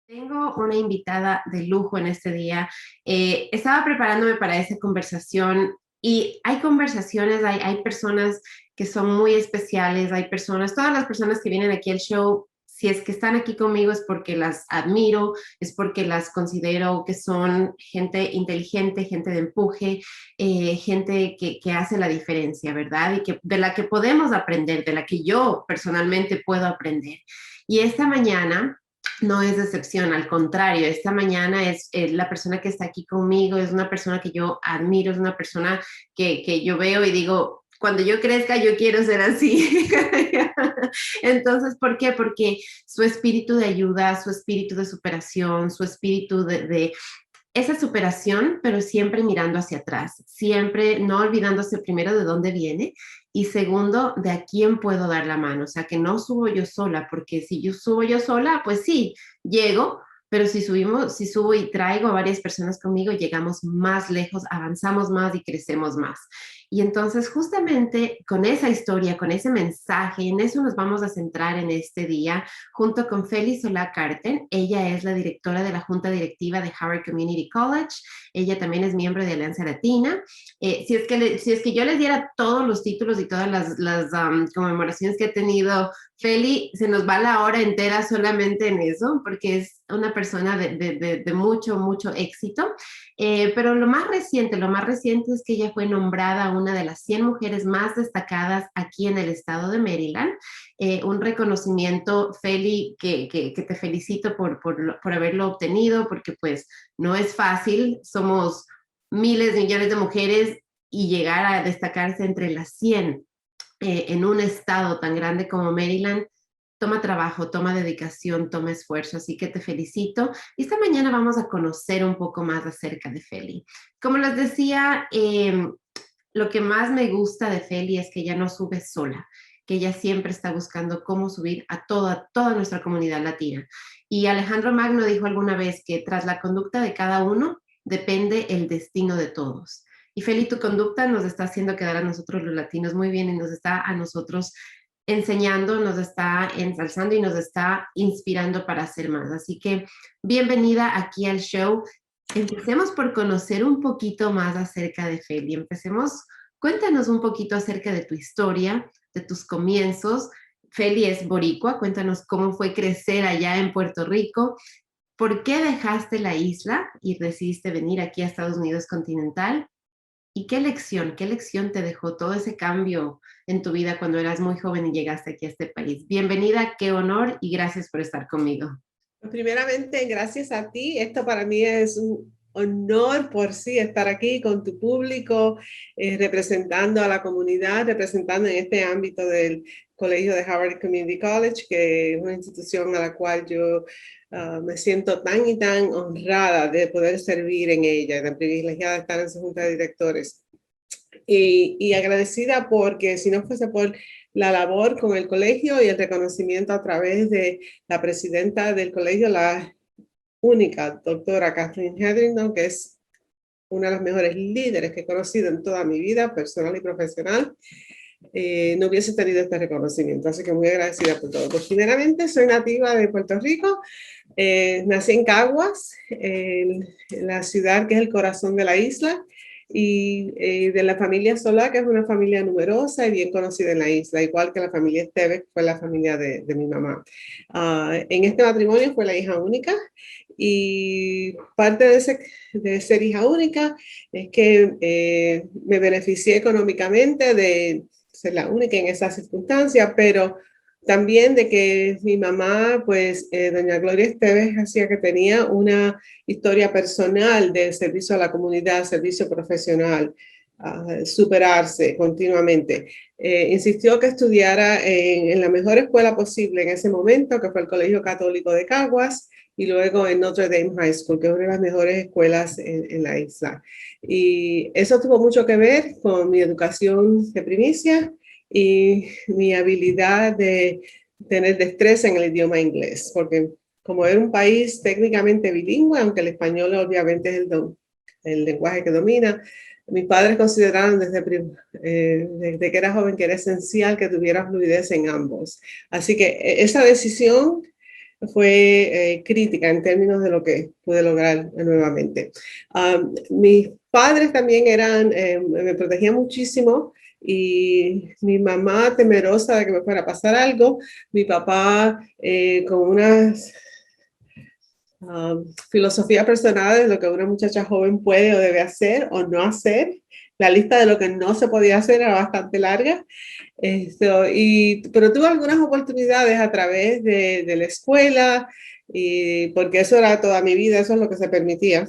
Tengo una invitada de lujo en este día. Estaba preparándome para esa conversación y hay conversaciones, hay personas que son muy especiales, hay personas, todas las personas que vienen aquí al show, si es que están aquí conmigo es porque las admiro, es porque las considero que son gente inteligente, gente de empuje, gente que hace la diferencia, ¿verdad? Y que, de la que podemos aprender, de la que yo personalmente puedo aprender. Y esta mañana no es decepción, al contrario, esta mañana es la persona que está aquí conmigo, es una persona que yo admiro, es una persona que yo veo y digo, cuando yo crezca yo quiero ser así. Entonces, ¿por qué? Porque su espíritu de ayuda, su espíritu de superación, su espíritu de esa superación, pero siempre mirando hacia atrás, siempre no olvidándose primero de dónde viene y segundo, de a quién puedo dar la mano. O sea, que no subo yo sola, porque si yo subo yo sola, pues sí, llego, pero si subo y traigo a varias personas conmigo, llegamos más lejos, avanzamos más y crecemos más. Y entonces, justamente con esa historia, con ese mensaje, en eso nos vamos a centrar en este día, junto con Feli Solá Carten. Ella es la directora de la Junta Directiva de Howard Community College. Ella también es miembro de Alianza Latina. Si es que yo les diera todos los títulos y todas las conmemoraciones que ha tenido Feli, se nos va la hora entera solamente en eso, porque es una persona de mucho, mucho éxito. Pero lo más reciente es que ella fue nombrada una de las 100 mujeres más destacadas aquí en el estado de Maryland. Un reconocimiento, Feli, que te felicito por haberlo obtenido, porque pues no es fácil, somos miles de millones de mujeres y llegar a destacarse entre las 100 en un estado tan grande como Maryland, toma trabajo, toma dedicación, toma esfuerzo, así que te felicito. Y esta mañana vamos a conocer un poco más acerca de Feli. Como les decía, lo que más me gusta de Feli es que ella no sube sola, que ella siempre está buscando cómo subir a toda nuestra comunidad latina. Y Alejandro Magno dijo alguna vez que tras la conducta de cada uno depende el destino de todos. Y Feli, tu conducta nos está haciendo quedar a nosotros los latinos muy bien y nos está a nosotros enseñando, nos está ensalzando y nos está inspirando para hacer más. Así que bienvenida aquí al show. Empecemos por conocer un poquito más acerca de Feli. Cuéntanos un poquito acerca de tu historia, de tus comienzos. Feli es boricua, cuéntanos cómo fue crecer allá en Puerto Rico, por qué dejaste la isla y decidiste venir aquí a Estados Unidos continental y qué lección te dejó todo ese cambio en tu vida cuando eras muy joven y llegaste aquí a este país. Bienvenida, qué honor y gracias por estar conmigo. Primeramente, gracias a ti. Esto para mí es un honor por sí estar aquí con tu público, representando a la comunidad, representando en este ámbito del Colegio de Howard Community College, que es una institución a la cual yo me siento tan y tan honrada de poder servir en ella, tan privilegiada de estar en su junta de directores. Y agradecida porque si no fuese por la labor con el colegio y el reconocimiento a través de la presidenta del colegio, la única doctora Kathleen Hetherington, que es una de las mejores líderes que he conocido en toda mi vida personal y profesional, no hubiese tenido este reconocimiento. Así que muy agradecida por todo. Pues primeramente soy nativa de Puerto Rico, nací en Caguas, la ciudad que es el corazón de la isla, y de la familia Solá, que es una familia numerosa y bien conocida en la isla, igual que la familia Esteves, que fue la familia de mi mamá. En este matrimonio fue la hija única, y parte de ser hija única es que me beneficié económicamente de ser la única en esa circunstancia, pero también de que mi mamá, pues doña Gloria Esteves, hacía que tenía una historia personal de servicio a la comunidad, servicio profesional, superarse continuamente. Insistió que estudiara en la mejor escuela posible en ese momento, que fue el Colegio Católico de Caguas, y luego en Notre Dame High School, que es una de las mejores escuelas en la isla. Y eso tuvo mucho que ver con mi educación de primicia y mi habilidad de tener destreza en el idioma inglés, porque como era un país técnicamente bilingüe, aunque el español obviamente es el lenguaje que domina, mis padres consideraron desde que era joven que era esencial que tuviera fluidez en ambos. Así que esa decisión fue crítica en términos de lo que pude lograr nuevamente. Mis padres también me protegían muchísimo y mi mamá temerosa de que me fuera a pasar algo, mi papá con unas filosofía personal de lo que una muchacha joven puede o debe hacer o no hacer. La lista de lo que no se podía hacer era bastante larga. Pero tuve algunas oportunidades a través de la escuela, porque eso era toda mi vida, eso es lo que se permitía,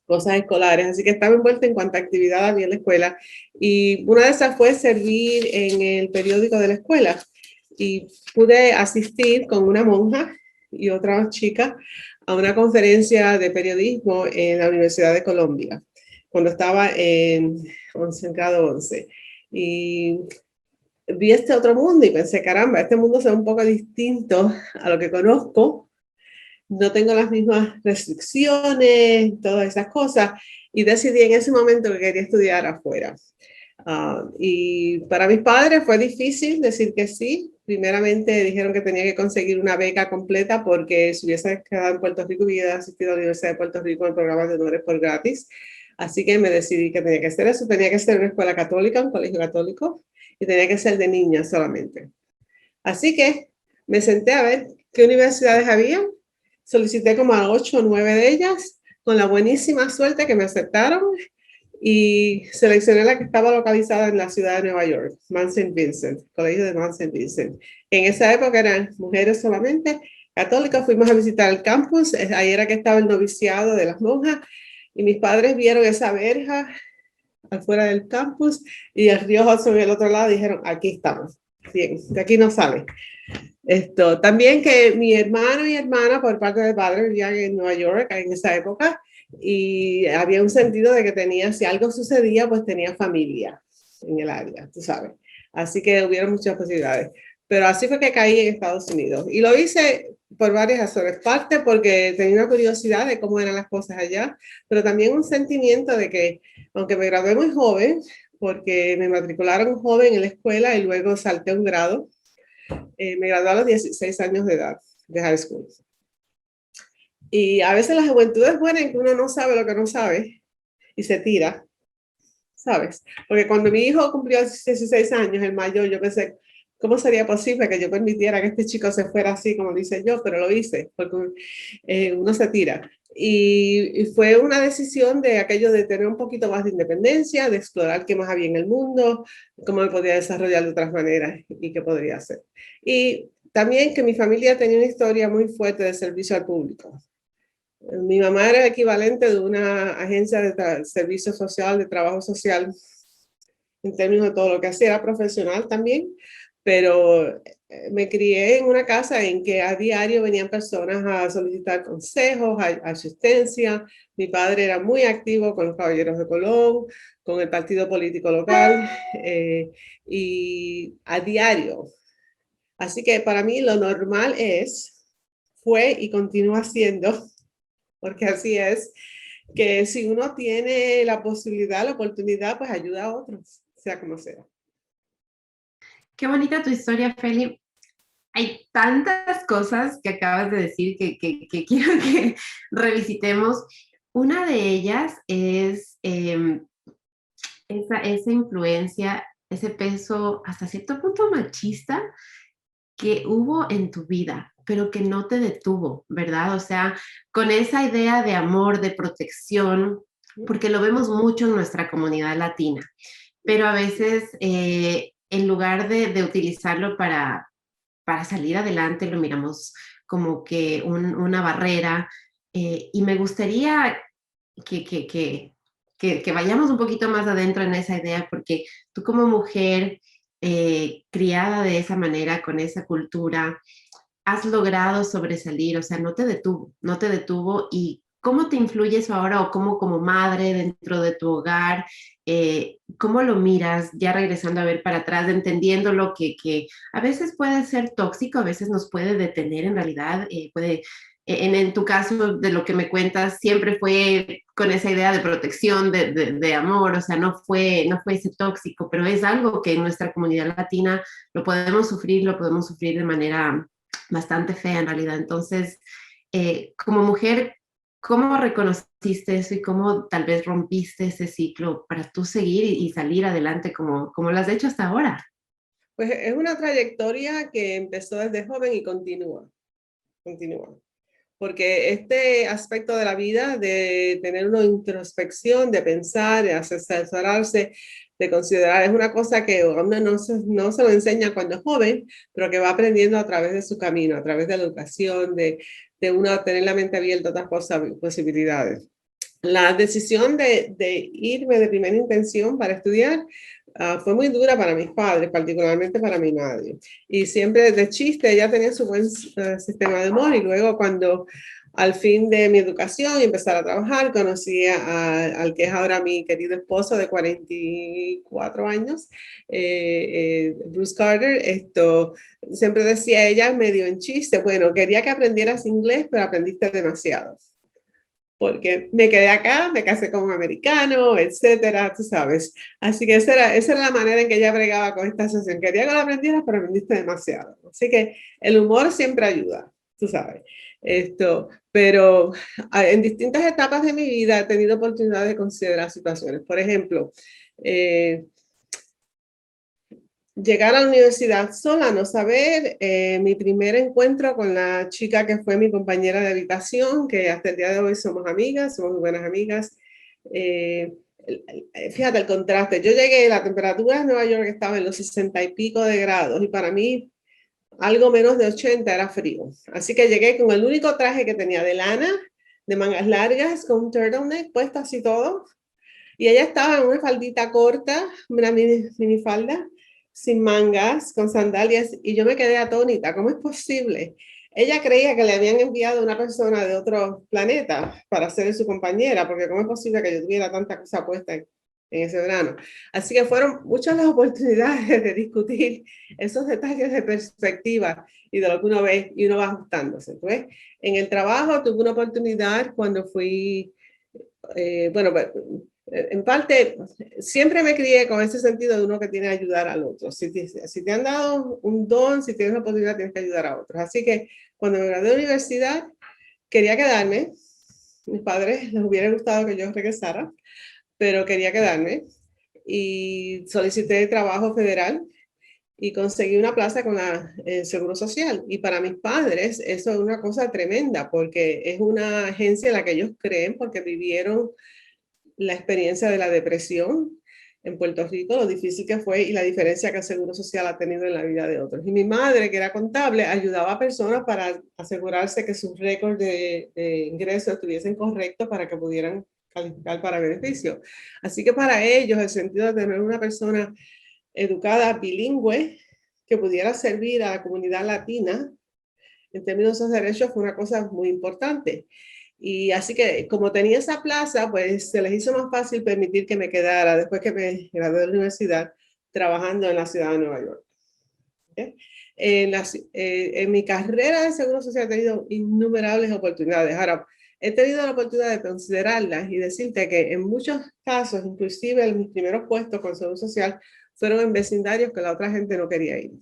cosas escolares. Así que estaba envuelta en cuanta actividad había en la escuela. Y una de esas fue servir en el periódico de la escuela. Y pude asistir con una monja y otra chica a una conferencia de periodismo en la Universidad de Colombia, cuando estaba en grado 11. Y vi este otro mundo y pensé, caramba, este mundo se ve un poco distinto a lo que conozco. No tengo las mismas restricciones, todas esas cosas. Y decidí en ese momento que quería estudiar afuera. Y para mis padres fue difícil decir que sí. Primeramente dijeron que tenía que conseguir una beca completa porque si hubiese quedado en Puerto Rico hubiera asistido a la Universidad de Puerto Rico en programas de honores por gratis. Así que me decidí que tenía que hacer eso. Tenía que ser una escuela católica, un colegio católico, y tenía que ser de niñas solamente. Así que me senté a ver qué universidades había. Solicité como a 8 o 9 de ellas, con la buenísima suerte que me aceptaron y seleccioné la que estaba localizada en la ciudad de Nueva York, Mount St. Vincent, Colegio de Mount St. Vincent. En esa época eran mujeres solamente, católicas. Fuimos a visitar el campus, ahí era que estaba el noviciado de las monjas, y mis padres vieron esa verja afuera del campus y el río Hudson en el otro lado, dijeron, aquí estamos, bien, de aquí no sale. También que mi hermano y hermana por parte de padre vivían en Nueva York en esa época, y había un sentido de que tenía, si algo sucedía, pues tenía familia en el área, tú sabes. Así que hubieron muchas posibilidades. Pero así fue que caí en Estados Unidos. Y lo hice por varias razones. Parte porque tenía una curiosidad de cómo eran las cosas allá, pero también un sentimiento de que, aunque me gradué muy joven, porque me matricularon joven en la escuela y luego salté un grado, me gradué a los 16 años de edad de high school. Y a veces la juventud es buena en que uno no sabe lo que no sabe y se tira, ¿sabes? Porque cuando mi hijo cumplió 16 años, el mayor, yo pensé, ¿cómo sería posible que yo permitiera que este chico se fuera así, como dice yo? Pero lo hice, porque uno se tira. Y fue una decisión de aquello de tener un poquito más de independencia, de explorar qué más había en el mundo, cómo me podía desarrollar de otras maneras y qué podría hacer. Y también que mi familia tenía una historia muy fuerte de servicio al público. Mi mamá era equivalente de una agencia de servicio social, de trabajo social, en términos de todo lo que hacía, era profesional también, pero me crié en una casa en que a diario venían personas a solicitar consejos, asistencia. Mi padre era muy activo con los Caballeros de Colón, con el partido político local, y a diario. Así que para mí lo normal fue y continúa siendo, porque así es, que si uno tiene la posibilidad, la oportunidad, pues ayuda a otros, sea como sea. Qué bonita tu historia, Feli. Hay tantas cosas que acabas de decir que quiero que revisitemos. Una de ellas es esa influencia, ese peso hasta cierto punto machista que hubo en tu vida, pero que no te detuvo, ¿verdad? O sea, con esa idea de amor, de protección, porque lo vemos mucho en nuestra comunidad latina, pero a veces en lugar de utilizarlo para salir adelante, lo miramos como que una barrera. Y me gustaría que, que, que, que vayamos un poquito más adentro en esa idea, porque tú como mujer criada de esa manera, con esa cultura, has logrado sobresalir, o sea, no te detuvo. ¿Y cómo te influye eso ahora o cómo como madre dentro de tu hogar, cómo lo miras ya regresando a ver para atrás, entendiendo lo que a veces puede ser tóxico, a veces nos puede detener en realidad, en tu caso de lo que me cuentas, siempre fue con esa idea de protección, de amor, o sea, no fue ese tóxico, pero es algo que en nuestra comunidad latina lo podemos sufrir de manera bastante fea en realidad. Entonces, como mujer, ¿cómo reconociste eso y cómo tal vez rompiste ese ciclo para tú seguir y salir adelante como lo has hecho hasta ahora? Pues es una trayectoria que empezó desde joven y continúa. Porque este aspecto de la vida, de tener una introspección, de pensar, de asesorarse, de considerar, es una cosa que uno no se lo enseña cuando es joven, pero que va aprendiendo a través de su camino, a través de la educación, de uno tener la mente abierta a otras posibilidades. La decisión de irme de primera intención para estudiar fue muy dura para mis padres, particularmente para mi madre. Y siempre de chiste, ella tenía su buen sistema de humor y luego cuando al fin de mi educación y empezar a trabajar, conocí al que es ahora mi querido esposo de 44 años, Bruce Carter. Siempre decía ella medio en chiste, bueno, quería que aprendieras inglés, pero aprendiste demasiado porque me quedé acá, me casé con un americano, etcétera, tú sabes. Así que esa era la manera en que ella bregaba con esta situación. Quería que la aprendieras, pero aprendiste demasiado. Así que el humor siempre ayuda, tú sabes. Pero en distintas etapas de mi vida he tenido oportunidad de considerar situaciones. Por ejemplo, llegar a la universidad sola, no saber, mi primer encuentro con la chica que fue mi compañera de habitación, que hasta el día de hoy somos amigas, somos muy buenas amigas. Fíjate el contraste, yo llegué, la temperatura en Nueva York estaba en los 60 y pico de grados y para mí algo menos de 80 era frío. Así que llegué con el único traje que tenía de lana, de mangas largas, con un turtleneck puesto así todo. Y ella estaba en una faldita corta, una mini falda, sin mangas, con sandalias, y yo me quedé atónita. ¿Cómo es posible? Ella creía que le habían enviado una persona de otro planeta para ser su compañera, porque ¿cómo es posible que yo tuviera tanta cosa puesta en ese verano? Así que fueron muchas las oportunidades de discutir esos detalles de perspectiva y de lo que uno ve y uno va ajustándose. Pues, en el trabajo tuve una oportunidad cuando fui, bueno, en parte, siempre me crié con ese sentido de uno que tiene que ayudar al otro. Si te han dado un don, si tienes la oportunidad, tienes que ayudar a otros. Así que cuando me gradué de la universidad, quería quedarme. Mis padres les hubiera gustado que yo regresara, pero quería quedarme. Y solicité trabajo federal y conseguí una plaza con la Seguro Social. Y para mis padres eso es una cosa tremenda porque es una agencia en la que ellos creen porque vivieron la experiencia de la depresión en Puerto Rico, lo difícil que fue y la diferencia que el Seguro Social ha tenido en la vida de otros. Y mi madre, que era contable, ayudaba a personas para asegurarse que sus récords de ingresos estuviesen correctos para que pudieran calificar para beneficio. Así que para ellos el sentido de tener una persona educada, bilingüe, que pudiera servir a la comunidad latina en términos de esos derechos fue una cosa muy importante. Y así que como tenía esa plaza, pues se les hizo más fácil permitir que me quedara después que me gradué de la universidad trabajando en la ciudad de Nueva York. ¿Okay? En mi carrera de Seguro Social he tenido innumerables oportunidades. Ahora, he tenido la oportunidad de considerarlas y decirte que en muchos casos, inclusive en mis primeros puestos con Seguro Social, fueron en vecindarios que la otra gente no quería ir.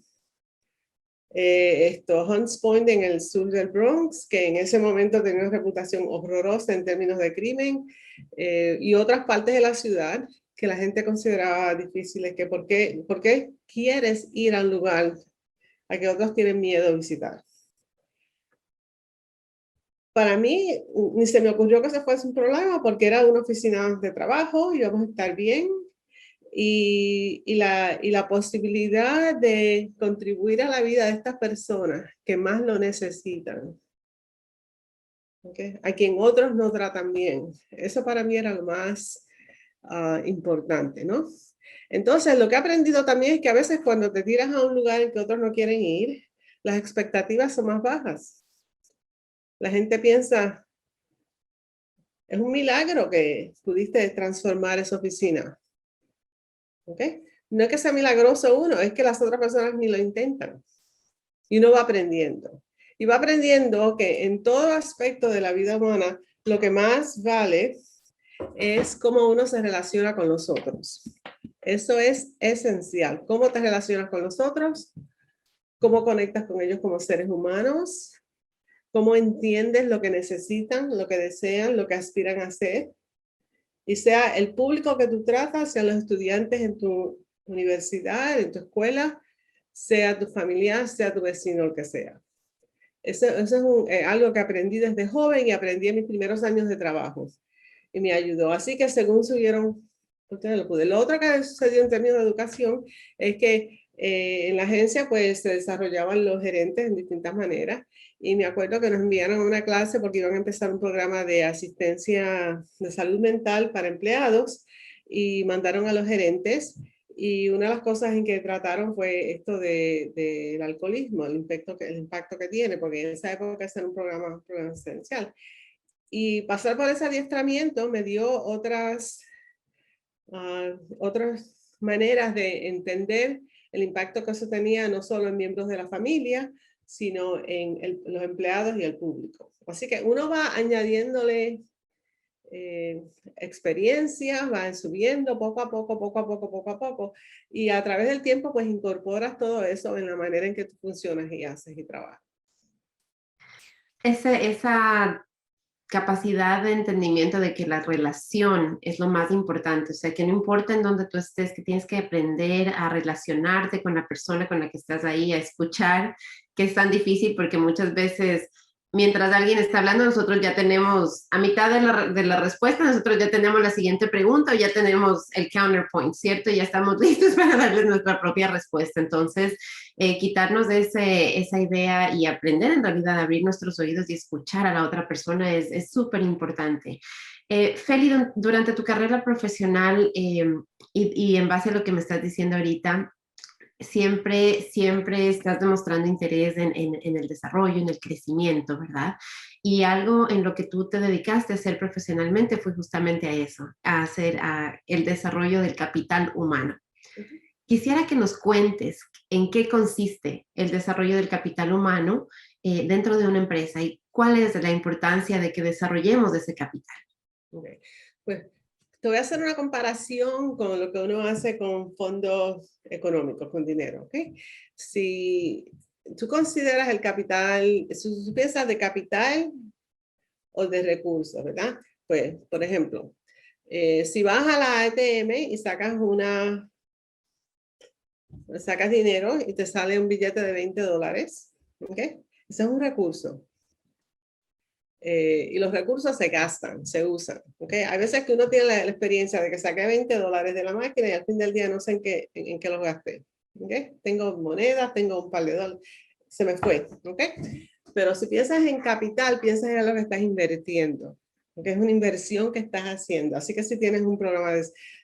Hunts Point en el sur del Bronx, que en ese momento tenía una reputación horrorosa en términos de crimen, y otras partes de la ciudad que la gente consideraba difíciles, que por qué quieres ir a un lugar a que otros tienen miedo de visitar. Para mí, ni se me ocurrió que ese fuese un problema porque era una oficina de trabajo, íbamos a estar bien, y la posibilidad de contribuir a la vida de estas personas que más lo necesitan, ¿okay? A quien otros no tratan bien. Eso para mí era lo más importante, ¿no? Entonces, lo que he aprendido también es que a veces cuando te tiras a un lugar en que otros no quieren ir, las expectativas son más bajas. La gente piensa, es un milagro que pudiste transformar esa oficina. ¿Okay? No es que sea milagroso uno, es que las otras personas ni lo intentan. Y uno va aprendiendo. Y va aprendiendo que en todo aspecto de la vida humana, lo que más vale es cómo uno se relaciona con los otros. Eso es esencial. ¿Cómo te relacionas con los otros? cómo conectas con ellos como seres humanos, cómo entiendes lo que necesitan, lo que desean, lo que aspiran a hacer. Y sea el público que tú tratas, sean los estudiantes en tu universidad, en tu escuela, sea tu familiar, sea tu vecino, lo que sea. Eso es algo que aprendí desde joven y aprendí en mis primeros años de trabajo. Y me ayudó. Así que según subieron, ustedes lo pude. Lo otro que sucedió en términos de educación es que en la agencia pues se desarrollaban los gerentes en distintas maneras. Y me acuerdo que nos enviaron a una clase porque iban a empezar un programa de asistencia de salud mental para empleados y mandaron a los gerentes. Y una de las cosas en que trataron fue esto del alcoholismo, el impacto que tiene, porque en esa época era un programa esencial. Y pasar por ese adiestramiento me dio otras maneras de entender el impacto que eso tenía no solo en miembros de la familia, sino en los empleados y el público. Así que uno va añadiéndole experiencias, va subiendo poco a poco, y a través del tiempo pues incorporas todo eso en la manera en que tú funcionas y haces y trabajas. Esa capacidad de entendimiento de que la relación es lo más importante, o sea, que no importa en dónde tú estés, que tienes que aprender a relacionarte con la persona con la que estás ahí, a escuchar, que es tan difícil porque muchas veces mientras alguien está hablando, nosotros ya tenemos a mitad de la respuesta, nosotros ya tenemos la siguiente pregunta o ya tenemos el counterpoint, ¿cierto? Ya estamos listos para darles nuestra propia respuesta. Entonces, quitarnos de esa idea y aprender en realidad a abrir nuestros oídos y escuchar a la otra persona es súper importante. Feli, durante tu carrera profesional y en base a lo que me estás diciendo ahorita, siempre estás demostrando interés en el desarrollo, en el crecimiento, ¿verdad? Y algo en lo que tú te dedicaste a hacer profesionalmente fue justamente a eso, a hacer el desarrollo del capital humano. Quisiera que nos cuentes en qué consiste el desarrollo del capital humano dentro de una empresa y cuál es la importancia de que desarrollemos ese capital. Okay. Pues te voy a hacer una comparación con lo que uno hace con fondos económicos, con dinero. ¿Okay? Si tú consideras el capital, si tú piensas de capital o de recursos, ¿verdad? Pues, por ejemplo, si vas a la ATM y sacas dinero y te sale un billete de $20, ¿ok? Ese es un recurso. Y los recursos se gastan, se usan. ¿Okay? Hay veces que uno tiene la experiencia de que saqué $20 de la máquina y al fin del día no sé en qué los gasté. ¿Okay? Tengo monedas, tengo un par de dólares, se me fue. ¿Okay? Pero si piensas en capital, piensas en lo que estás invirtiendo. ¿Okay? Es una inversión que estás haciendo. Así que si tienes un programa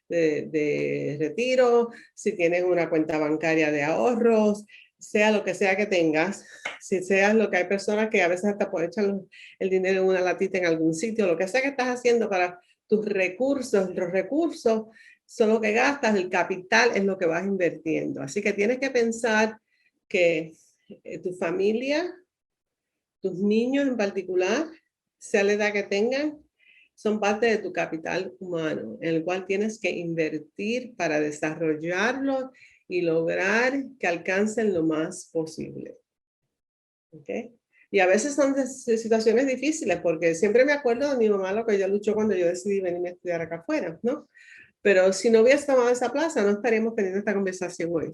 de retiro, si tienes una cuenta bancaria de ahorros, sea lo que sea que tengas, si seas lo que hay personas que a veces hasta echan el dinero en una latita en algún sitio, lo que sea que estás haciendo para tus recursos, los recursos son lo que gastas, el capital es lo que vas invirtiendo. Así que tienes que pensar que tu familia, tus niños en particular, sea la edad que tengan, son parte de tu capital humano, en el cual tienes que invertir para desarrollarlo y lograr que alcancen lo más posible. ¿Okay? Y a veces son situaciones difíciles, porque siempre me acuerdo de mi mamá lo que ella luchó cuando yo decidí venirme a estudiar acá afuera, ¿no? Pero si no hubiese tomado esa plaza, no estaríamos teniendo esta conversación hoy.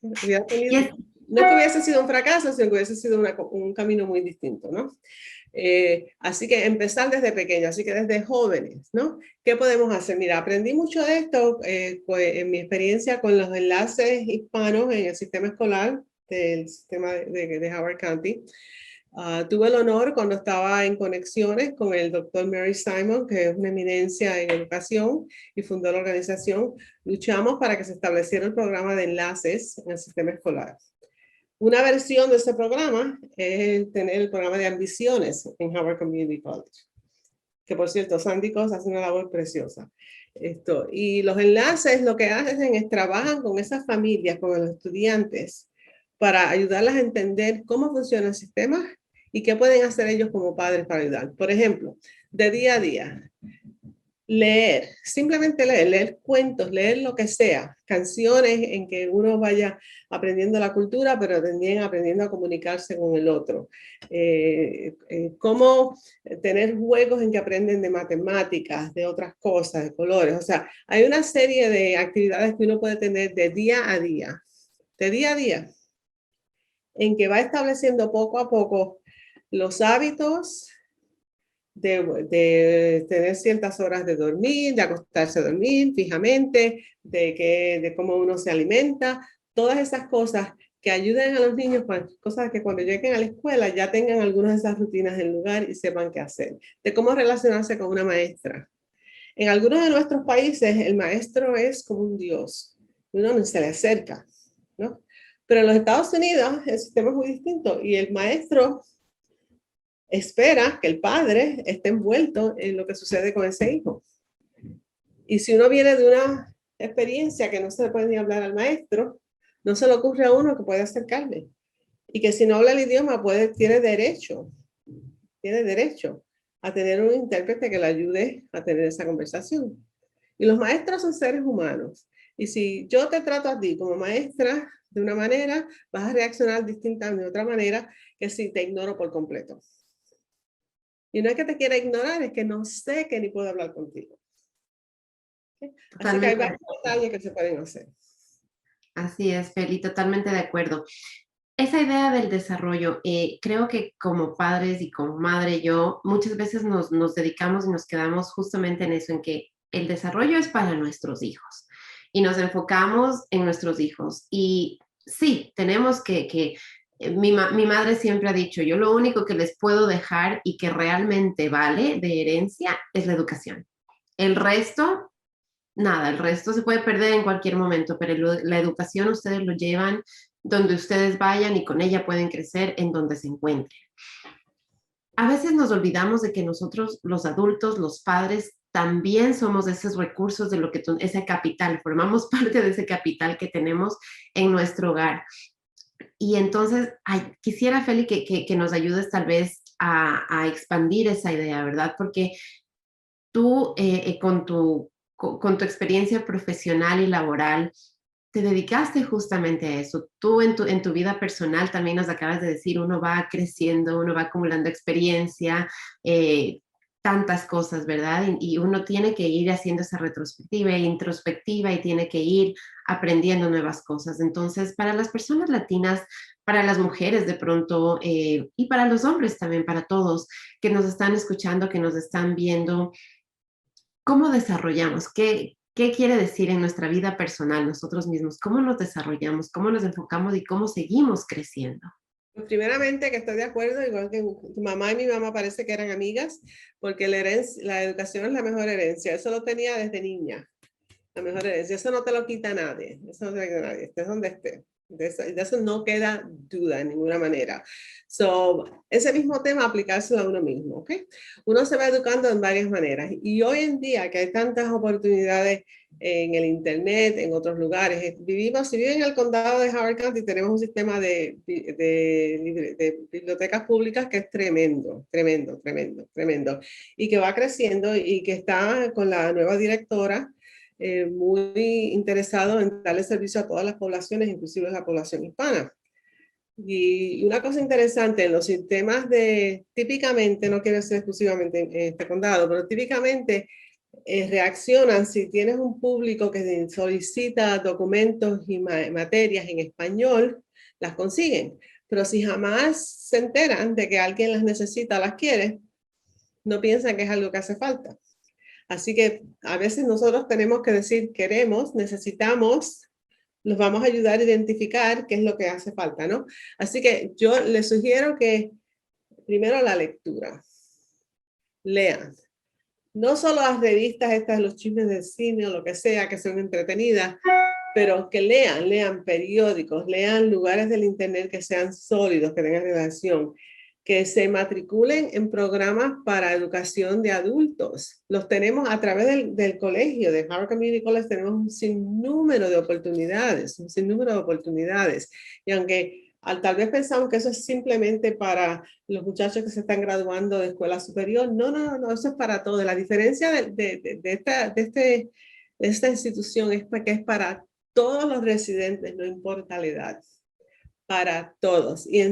No que hubiese sido un fracaso, sino que hubiese sido un camino muy distinto, ¿no? Así que empezar desde pequeño, así que desde jóvenes, ¿no? ¿Qué podemos hacer? Mira, aprendí mucho de esto pues, en mi experiencia con los enlaces hispanos en el sistema escolar del sistema de Howard County. Tuve el honor cuando estaba en conexiones con el doctor Mary Simon, que es una eminencia en educación y fundó la organización. Luchamos para que se estableciera el programa de enlaces en el sistema escolar. Una versión de ese programa es tener el programa de ambiciones en Howard Community College, que por cierto, Sandy Cos hace una labor preciosa. Y los enlaces lo que hacen es trabajan con esas familias, con los estudiantes, para ayudarlas a entender cómo funciona el sistema y qué pueden hacer ellos como padres para ayudar. Por ejemplo, de día a día, Leer, simplemente leer cuentos, leer lo que sea, canciones en que uno vaya aprendiendo la cultura, pero también aprendiendo a comunicarse con el otro. Cómo tener juegos en que aprenden de matemáticas, de otras cosas, de colores. O sea, hay una serie de actividades que uno puede tener de día a día, en que va estableciendo poco a poco los hábitos de tener ciertas horas de dormir, de acostarse a dormir fijamente, de cómo uno se alimenta, todas esas cosas que ayuden a los niños, cosas que cuando lleguen a la escuela ya tengan algunas de esas rutinas en lugar y sepan qué hacer, de cómo relacionarse con una maestra. En algunos de nuestros países el maestro es como un dios, uno no se le acerca, ¿no? Pero en los Estados Unidos el sistema es muy distinto y el maestro espera que el padre esté envuelto en lo que sucede con ese hijo. Y si uno viene de una experiencia que no se le puede ni hablar al maestro, no se le ocurre a uno que puede acercarle. Y que si no habla el idioma, tiene derecho a tener un intérprete que le ayude a tener esa conversación. Y los maestros son seres humanos. Y si yo te trato a ti como maestra de una manera, vas a reaccionar distinta de otra manera que si te ignoro por completo. Y no es que te quiera ignorar, es que no sé que ni puedo hablar contigo. ¿Okay? Así que hay varios detalles que se pueden hacer. Así es, Feli, totalmente de acuerdo. Esa idea del desarrollo, creo que como padres y como madre, yo muchas veces nos dedicamos y nos quedamos justamente en eso, en que el desarrollo es para nuestros hijos y nos enfocamos en nuestros hijos. Y sí, tenemos mi madre siempre ha dicho, yo lo único que les puedo dejar y que realmente vale de herencia es la educación. El resto, nada, el resto se puede perder en cualquier momento, pero la educación ustedes lo llevan donde ustedes vayan y con ella pueden crecer en donde se encuentren. A veces nos olvidamos de que nosotros, los adultos, los padres, también somos esos recursos de lo que ese capital, formamos parte de ese capital que tenemos en nuestro hogar. Y entonces, quisiera, Feli, que nos ayudes tal vez a expandir esa idea, ¿verdad? Porque tú, con tu experiencia profesional y laboral, te dedicaste justamente a eso. Tú en tu vida personal también nos acabas de decir, uno va creciendo, uno va acumulando experiencia, tantas cosas, ¿verdad? Y uno tiene que ir haciendo esa retrospectiva e introspectiva y tiene que ir aprendiendo nuevas cosas. Entonces, para las personas latinas, para las mujeres de pronto, y para los hombres también, para todos que nos están escuchando, que nos están viendo, ¿cómo desarrollamos? ¿Qué quiere decir en nuestra vida personal nosotros mismos? ¿Cómo nos desarrollamos? ¿Cómo nos enfocamos y cómo seguimos creciendo? Pues primeramente que estoy de acuerdo, igual que tu mamá y mi mamá parece que eran amigas, porque la educación es la mejor herencia. Eso lo tenía desde niña, la mejor herencia. Eso no te lo quita nadie, eso no te lo quita nadie, estés donde estés. De eso no queda duda en ninguna manera. Ese mismo tema aplicárselo a uno mismo, ¿ok? Uno se va educando en varias maneras. Y hoy en día que hay tantas oportunidades en el internet, en otros lugares, si vive en el condado de Howard County, tenemos un sistema de bibliotecas públicas que es tremendo, tremendo, tremendo, tremendo. Y que va creciendo y que está con la nueva directora, muy interesado en darle servicio a todas las poblaciones, inclusive a la población hispana. Y una cosa interesante, en los sistemas típicamente, no quiero ser exclusivamente en este condado, pero típicamente reaccionan si tienes un público que solicita documentos y materias en español, las consiguen. Pero si jamás se enteran de que alguien las necesita, las quiere, no piensan que es algo que hace falta. Así que a veces nosotros tenemos que decir, queremos, necesitamos, los vamos a ayudar a identificar qué es lo que hace falta, ¿no? Así que yo les sugiero que primero la lectura. Lean. No solo las revistas estas, los chismes del cine o lo que sea, que son entretenidas, pero que lean periódicos, lean lugares del internet que sean sólidos, que tengan relación, que se matriculen en programas para educación de adultos. Los tenemos a través del colegio, de Howard Community College, tenemos un sinnúmero de oportunidades, un sinnúmero de oportunidades. Y aunque Tal vez pensamos que eso es simplemente para los muchachos que se están graduando de escuela superior. No, no, no, eso es para todos. La diferencia de esta institución es que es para todos los residentes, no importa la edad, para todos. Y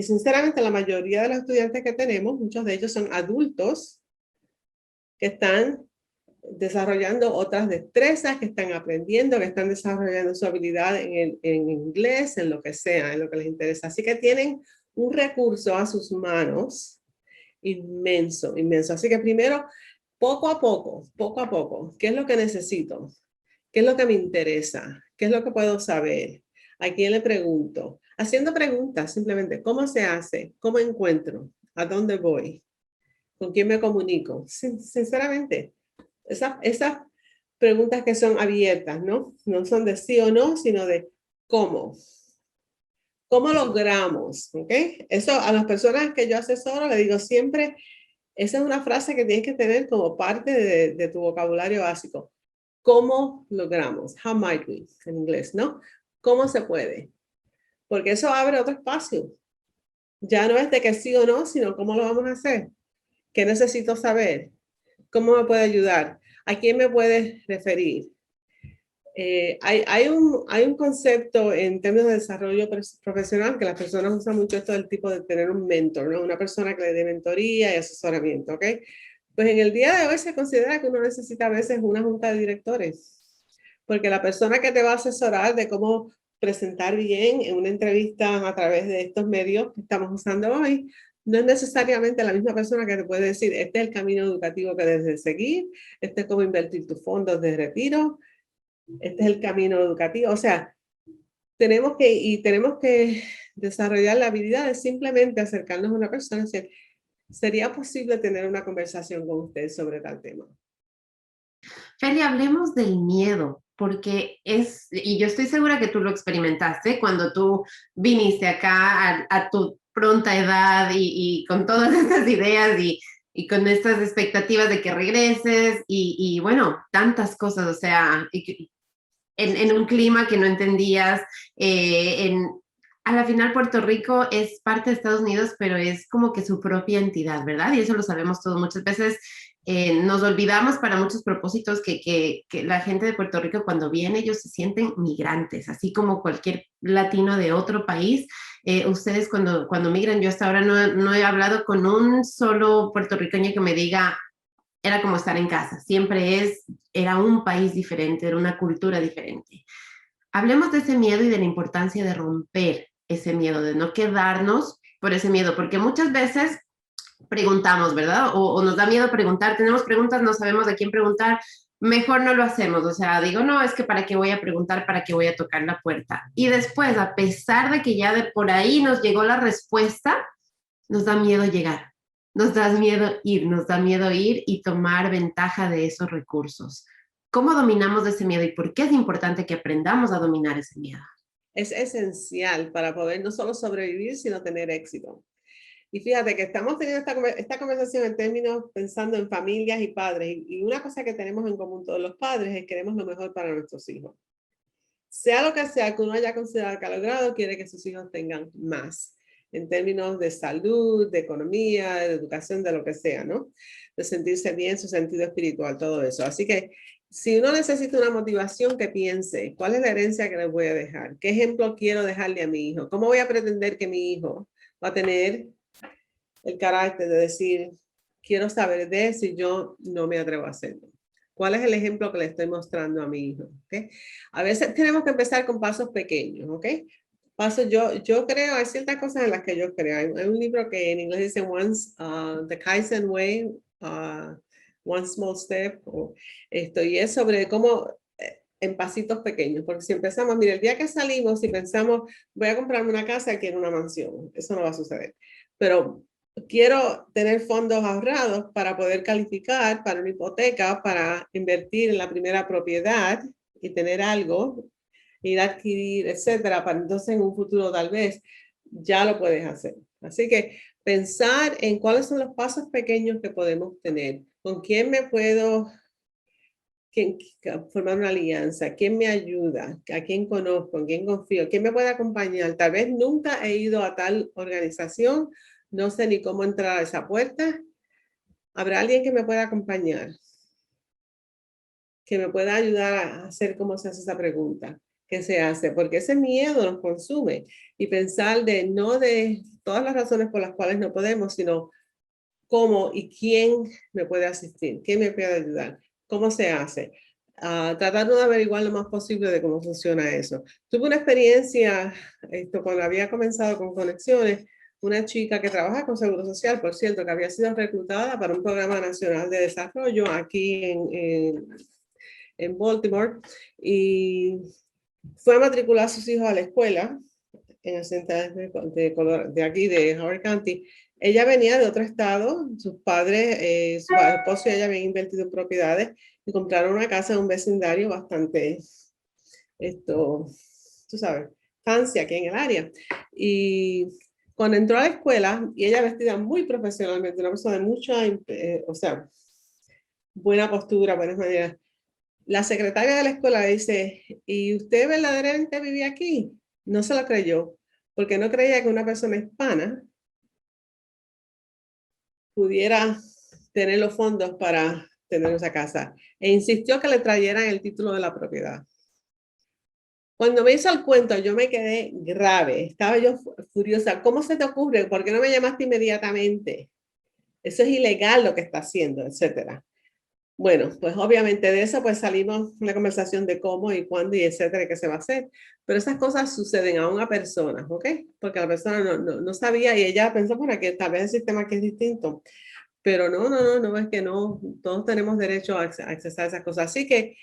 sinceramente la mayoría de los estudiantes que tenemos, muchos de ellos son adultos que están desarrollando otras destrezas, que están aprendiendo, que están desarrollando su habilidad en inglés, en lo que sea, en lo que les interesa. Así que tienen un recurso a sus manos inmenso, inmenso. Así que primero, poco a poco, ¿qué es lo que necesito? ¿Qué es lo que me interesa? ¿Qué es lo que puedo saber? ¿A quién le pregunto? Haciendo preguntas, simplemente, ¿cómo se hace? ¿Cómo encuentro? ¿A dónde voy? ¿Con quién me comunico? Sinceramente, esas preguntas que son abiertas, ¿no? No son de sí o no, sino de cómo. ¿Cómo logramos? ¿Ok? Eso a las personas que yo asesoro le digo siempre, esa es una frase que tienes que tener como parte de tu vocabulario básico. ¿Cómo logramos? How might we? En inglés, ¿no? ¿Cómo se puede? Porque eso abre otro espacio. Ya no es de que sí o no, sino cómo lo vamos a hacer. ¿Qué necesito saber? ¿Cómo me puede ayudar? ¿A quién me puede referir? Hay un concepto en términos de desarrollo profesional que las personas usan mucho esto del tipo de tener un mentor, ¿no? Una persona que le dé mentoría y asesoramiento, ¿ok? Pues en el día de hoy se considera que uno necesita a veces una junta de directores, porque la persona que te va a asesorar de cómo presentar bien en una entrevista a través de estos medios que estamos usando hoy, no es necesariamente la misma persona que te puede decir, este es el camino educativo que debes seguir, este es cómo invertir tus fondos de retiro, este es el camino educativo. O sea, tenemos que desarrollar la habilidad de simplemente acercarnos a una persona y decir, ¿sería posible tener una conversación con usted sobre tal tema? Feli, hablemos del miedo, porque y yo estoy segura que tú lo experimentaste cuando tú viniste acá a tu pronta edad y con todas estas ideas y con estas expectativas de que regreses y bueno, tantas cosas, o sea, en un clima que no entendías, a la final Puerto Rico es parte de Estados Unidos, pero es como que su propia entidad, ¿verdad? Y eso lo sabemos todos. Muchas veces nos olvidamos para muchos propósitos que la gente de Puerto Rico cuando viene, ellos se sienten migrantes, así como cualquier latino de otro país. Ustedes cuando migran, yo hasta ahora no he hablado con un solo puertorriqueño que me diga, era como estar en casa, era un país diferente, era una cultura diferente. Hablemos de ese miedo y de la importancia de romper ese miedo, de no quedarnos por ese miedo, porque muchas veces preguntamos, ¿verdad? O nos da miedo preguntar, tenemos preguntas, no sabemos a quién preguntar, mejor no lo hacemos, o sea, digo, no, es que para qué voy a preguntar, para qué voy a tocar la puerta. Y después, a pesar de que ya de por ahí nos llegó la respuesta, nos da miedo llegar, nos da miedo ir y tomar ventaja de esos recursos. ¿Cómo dominamos ese miedo y por qué es importante que aprendamos a dominar ese miedo? Es esencial para poder no solo sobrevivir, sino tener éxito. Y fíjate que estamos teniendo esta conversación en términos pensando en familias y padres. Y una cosa que tenemos en común todos los padres es que queremos lo mejor para nuestros hijos. Sea lo que sea que uno haya considerado que ha logrado, quiere que sus hijos tengan más en términos de salud, de economía, de educación, de lo que sea, ¿no? De sentirse bien, su sentido espiritual, todo eso. Así que si uno necesita una motivación, que piense, ¿cuál es la herencia que les voy a dejar? ¿Qué ejemplo quiero dejarle a mi hijo? ¿Cómo voy a pretender que mi hijo va a tener el carácter de decir, quiero saber de si yo no me atrevo a hacerlo? ¿Cuál es el ejemplo que le estoy mostrando a mi hijo? ¿Okay? A veces tenemos que empezar con pasos pequeños, ¿ok? Pasos, yo creo, hay ciertas cosas en las que yo creo. Hay un libro que en inglés dice The Kaizen Way, One Small Step, y es sobre cómo en pasitos pequeños, porque si empezamos, mira, el día que salimos y pensamos, voy a comprarme una casa, quiero una mansión, eso no va a suceder. Pero quiero tener fondos ahorrados para poder calificar para una hipoteca, para invertir en la primera propiedad y tener algo, ir a adquirir, etcétera, para entonces en un futuro tal vez ya lo puedes hacer. Así que pensar en cuáles son los pasos pequeños que podemos tener, con quién me puedo, formar una alianza, quién me ayuda, a quién conozco, en quién confío, quién me puede acompañar. Tal vez nunca he ido a tal organización, no sé ni cómo entrar a esa puerta. ¿Habrá alguien que me pueda acompañar? Que me pueda ayudar a hacer cómo se hace esa pregunta, qué se hace, porque ese miedo nos consume y pensar no de todas las razones por las cuales no podemos, sino cómo y quién me puede asistir, quién me puede ayudar, cómo se hace. Tratando de averiguar lo más posible de cómo funciona eso. Tuve una experiencia, cuando había comenzado con Conexiones, una chica que trabaja con Seguro Social, por cierto, que había sido reclutada para un programa nacional de desarrollo aquí en Baltimore, y fue a matricular a sus hijos a la escuela en el centro de aquí, de Howard County. Ella venía de otro estado, sus padres, su esposo y ella habían invertido en propiedades y compraron una casa en un vecindario bastante, tú sabes, fancy aquí en el área. Y cuando entró a la escuela, y ella vestida muy profesionalmente, una persona de mucha, o sea, buena postura, buenas maneras, la secretaria de la escuela dice, ¿y usted verdaderamente vivía aquí? No se lo creyó, porque no creía que una persona hispana pudiera tener los fondos para tener esa casa. E insistió que le trajeran el título de la propiedad. Cuando me hizo el cuento, yo me quedé grave. Estaba yo furiosa. ¿Cómo se te ocurre? ¿Por qué no me llamaste inmediatamente? Eso es ilegal lo que está haciendo, etcétera. Bueno, pues obviamente de eso pues salimos una conversación de cómo y cuándo y etcétera, qué se va a hacer. Pero esas cosas suceden a una persona, ¿ok? Porque la persona no sabía y ella pensó, bueno, que tal vez el sistema aquí es distinto. Pero no, es que no, todos tenemos derecho a accesar a esas cosas. Así que,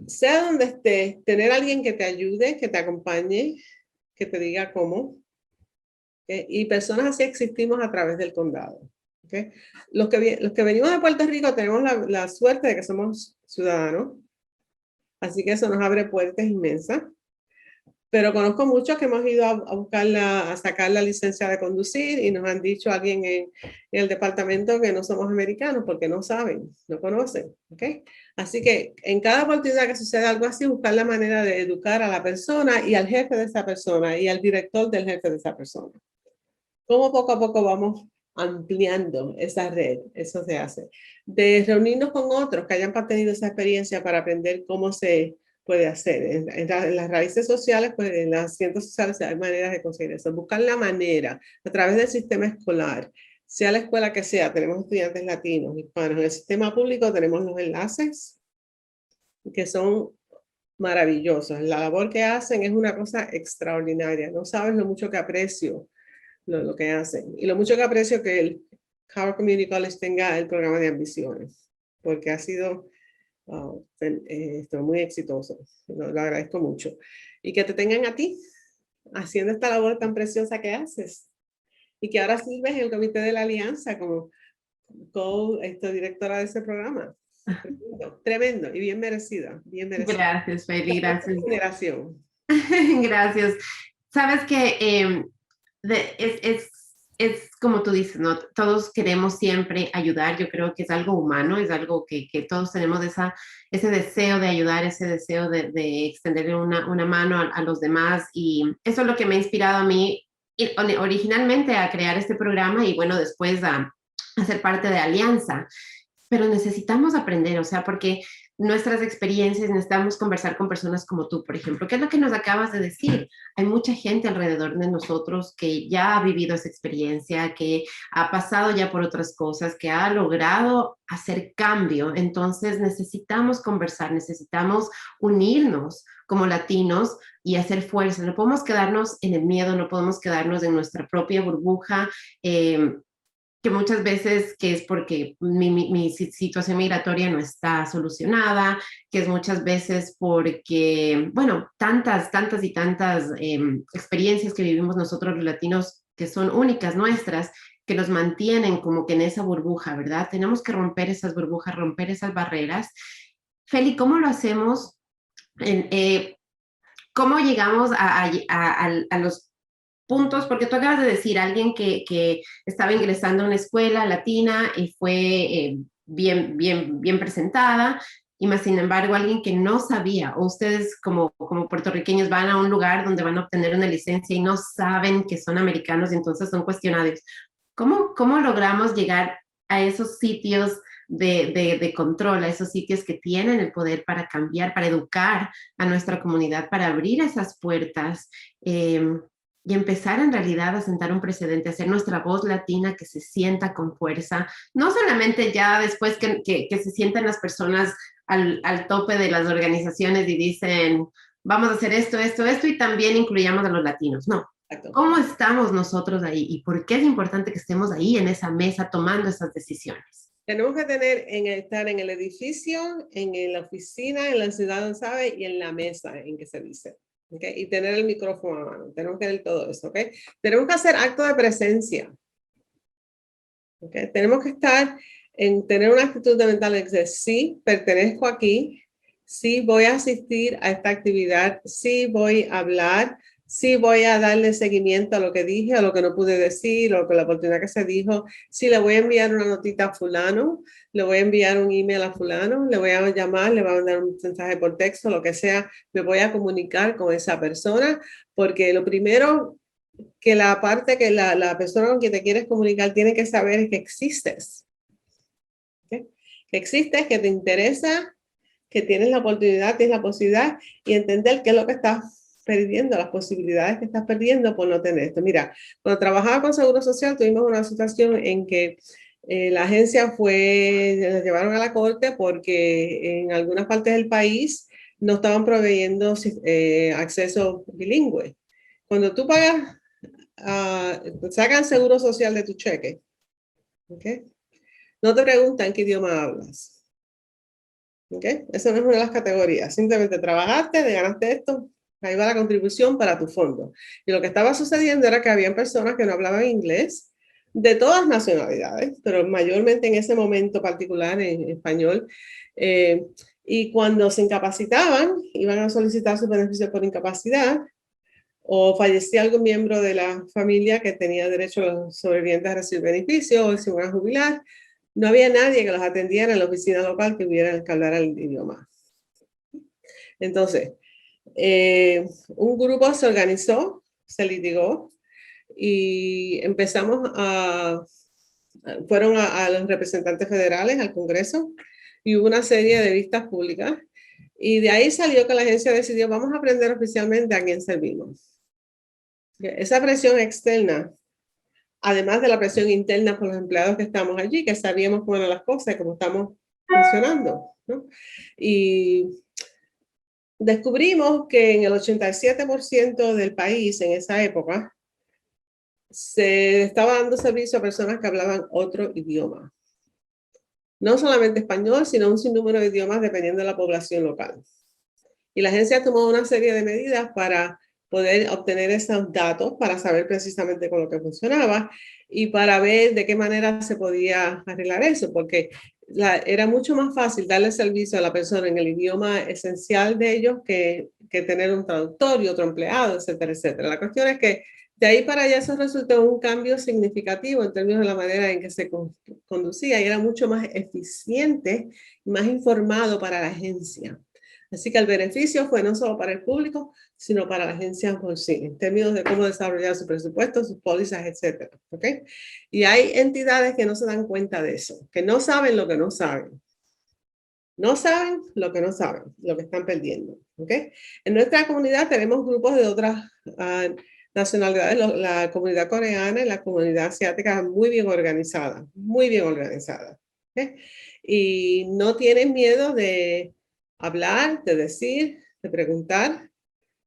sea donde estés, tener a alguien que te ayude, que te acompañe, que te diga cómo. Y personas así existimos a través del condado. ¿Okay? Los que venimos de Puerto Rico tenemos la suerte de que somos ciudadanos, así que eso nos abre puertas inmensas. Pero conozco muchos que hemos ido a buscar a sacar la licencia de conducir y nos han dicho alguien en el departamento que no somos americanos porque no saben, no conocen. ¿Okay? Así que en cada oportunidad que suceda algo así, buscar la manera de educar a la persona y al jefe de esa persona y al director del jefe de esa persona. Cómo poco a poco vamos ampliando esa red, eso se hace. De reunirnos con otros que hayan tenido esa experiencia para aprender cómo se puede hacer. En las raíces sociales, pues en las ciencias sociales hay maneras de conseguir eso. Buscar la manera a través del sistema escolar, sea la escuela que sea, tenemos estudiantes latinos, hispanos. En el sistema público tenemos los enlaces que son maravillosos. La labor que hacen es una cosa extraordinaria. No sabes lo mucho que aprecio lo que hacen. Y lo mucho que aprecio que el Howard Community College tenga el programa de ambiciones, porque ha sido muy exitoso. Lo agradezco mucho. Y que te tengan a ti haciendo esta labor tan preciosa que haces. Y que ahora sirves en el comité de la alianza como directora de ese programa. Tremendo, tremendo y bien merecida, bien merecida. Gracias, Feli, gracias. Generación. Gracias. Sabes que es como tú dices, ¿no? Todos queremos siempre ayudar. Yo creo que es algo humano, es algo que todos tenemos ese deseo de ayudar, ese deseo de extenderle una mano a los demás. Y eso es lo que me ha inspirado a mí originalmente a crear este programa y bueno, después a ser parte de Alianza. Pero necesitamos aprender, o sea, porque nuestras experiencias, necesitamos conversar con personas como tú, por ejemplo. ¿Qué es lo que nos acabas de decir? Hay mucha gente alrededor de nosotros que ya ha vivido esa experiencia, que ha pasado ya por otras cosas, que ha logrado hacer cambio. Entonces necesitamos conversar, necesitamos unirnos como latinos y hacer fuerza. No podemos quedarnos en el miedo, no podemos quedarnos en nuestra propia burbuja. Que muchas veces que es porque mi situación migratoria no está solucionada, que es muchas veces porque, bueno, tantas experiencias que vivimos nosotros los latinos que son únicas nuestras, que nos mantienen como que en esa burbuja, ¿verdad? Tenemos que romper esas burbujas, romper esas barreras. Feli, ¿cómo lo hacemos? ¿Cómo llegamos a los puntos? Porque tú acabas de decir alguien que estaba ingresando a una escuela latina y fue bien presentada y más sin embargo alguien que no sabía, o ustedes como puertorriqueños van a un lugar donde van a obtener una licencia y no saben que son americanos y entonces son cuestionados. ¿Cómo logramos llegar a esos sitios de control, a esos sitios que tienen el poder para cambiar, para educar a nuestra comunidad, para abrir esas puertas y empezar en realidad a sentar un precedente, hacer nuestra voz latina que se sienta con fuerza, no solamente ya después que se sientan las personas al tope de las organizaciones y dicen, vamos a hacer esto, esto, esto, y también incluyamos a los latinos. No, ¿cómo estamos nosotros ahí y por qué es importante que estemos ahí en esa mesa tomando esas decisiones? Tenemos que estar en el edificio, en la oficina, en la ciudad donde sabe y en la mesa en que se dice. ¿Okay? Y tener el micrófono a mano. Tenemos que tener todo eso. ¿Okay? Tenemos que hacer acto de presencia. ¿Okay? Tenemos que tener una actitud de mental de decir, sí, pertenezco aquí, sí voy a asistir a esta actividad, sí voy a hablar, sí voy a darle seguimiento a lo que dije, a lo que no pude decir, o a la oportunidad que se dijo, sí le voy a enviar una notita a fulano, le voy a enviar un email a fulano, le voy a llamar, le voy a mandar un mensaje por texto, lo que sea, me voy a comunicar con esa persona, porque lo primero que la persona con quien te quieres comunicar tiene que saber es que existes. ¿Okay? Que existes, que te interesa, que tienes la oportunidad, tienes la posibilidad y entender qué es lo que estás perdiendo, las posibilidades que estás perdiendo por no tener esto. Mira, cuando trabajaba con Seguro Social tuvimos una situación en que la agencia la llevaron a la corte porque en algunas partes del país no estaban proveyendo acceso bilingüe. Cuando tú pagas, sacan seguro social de tu cheque, ¿okay? No te preguntan qué idioma hablas. ¿Okay? Eso no es una de las categorías. Simplemente trabajaste, te ganaste esto, ahí va la contribución para tu fondo. Y lo que estaba sucediendo era que había personas que no hablaban inglés, de todas nacionalidades, pero mayormente en ese momento particular en español. Y cuando se incapacitaban, iban a solicitar su beneficio por incapacidad, o fallecía algún miembro de la familia que tenía derecho a los sobrevivientes a recibir beneficio o se iban a jubilar, no había nadie que los atendiera en la oficina local que hubiera que hablar el idioma. Entonces, un grupo se organizó, se litigó y fueron a los representantes federales, al Congreso, y hubo una serie de vistas públicas. Y de ahí salió que la agencia decidió, vamos a aprender oficialmente a quién servimos. Esa presión externa, además de la presión interna por los empleados que estamos allí, que sabíamos cómo eran las cosas, como estamos funcionando, ¿no? Y descubrimos que en el 87% del país en esa época se estaba dando servicio a personas que hablaban otro idioma. No solamente español, sino un sinnúmero de idiomas dependiendo de la población local. Y la agencia tomó una serie de medidas para poder obtener esos datos, para saber precisamente con lo que funcionaba y para ver de qué manera se podía arreglar eso, porque era mucho más fácil darle servicio a la persona en el idioma esencial de ellos que tener un traductor y otro empleado, etcétera, etcétera. La cuestión es que de ahí para allá eso resultó en un cambio significativo en términos de la manera en que se conducía y era mucho más eficiente y más informado para la agencia. Así que el beneficio fue no solo para el público, sino para la agencia por sí, en términos de cómo desarrollar su presupuesto, sus pólizas, etcétera. ¿Okay? Y hay entidades que no se dan cuenta de eso, que no saben lo que no saben. No saben lo que no saben, lo que están perdiendo. ¿Okay? En nuestra comunidad tenemos grupos de otras nacionalidades, la comunidad coreana y la comunidad asiática muy bien organizada, muy bien organizada. ¿Okay? Y no tienen miedo de hablar, de decir, de preguntar,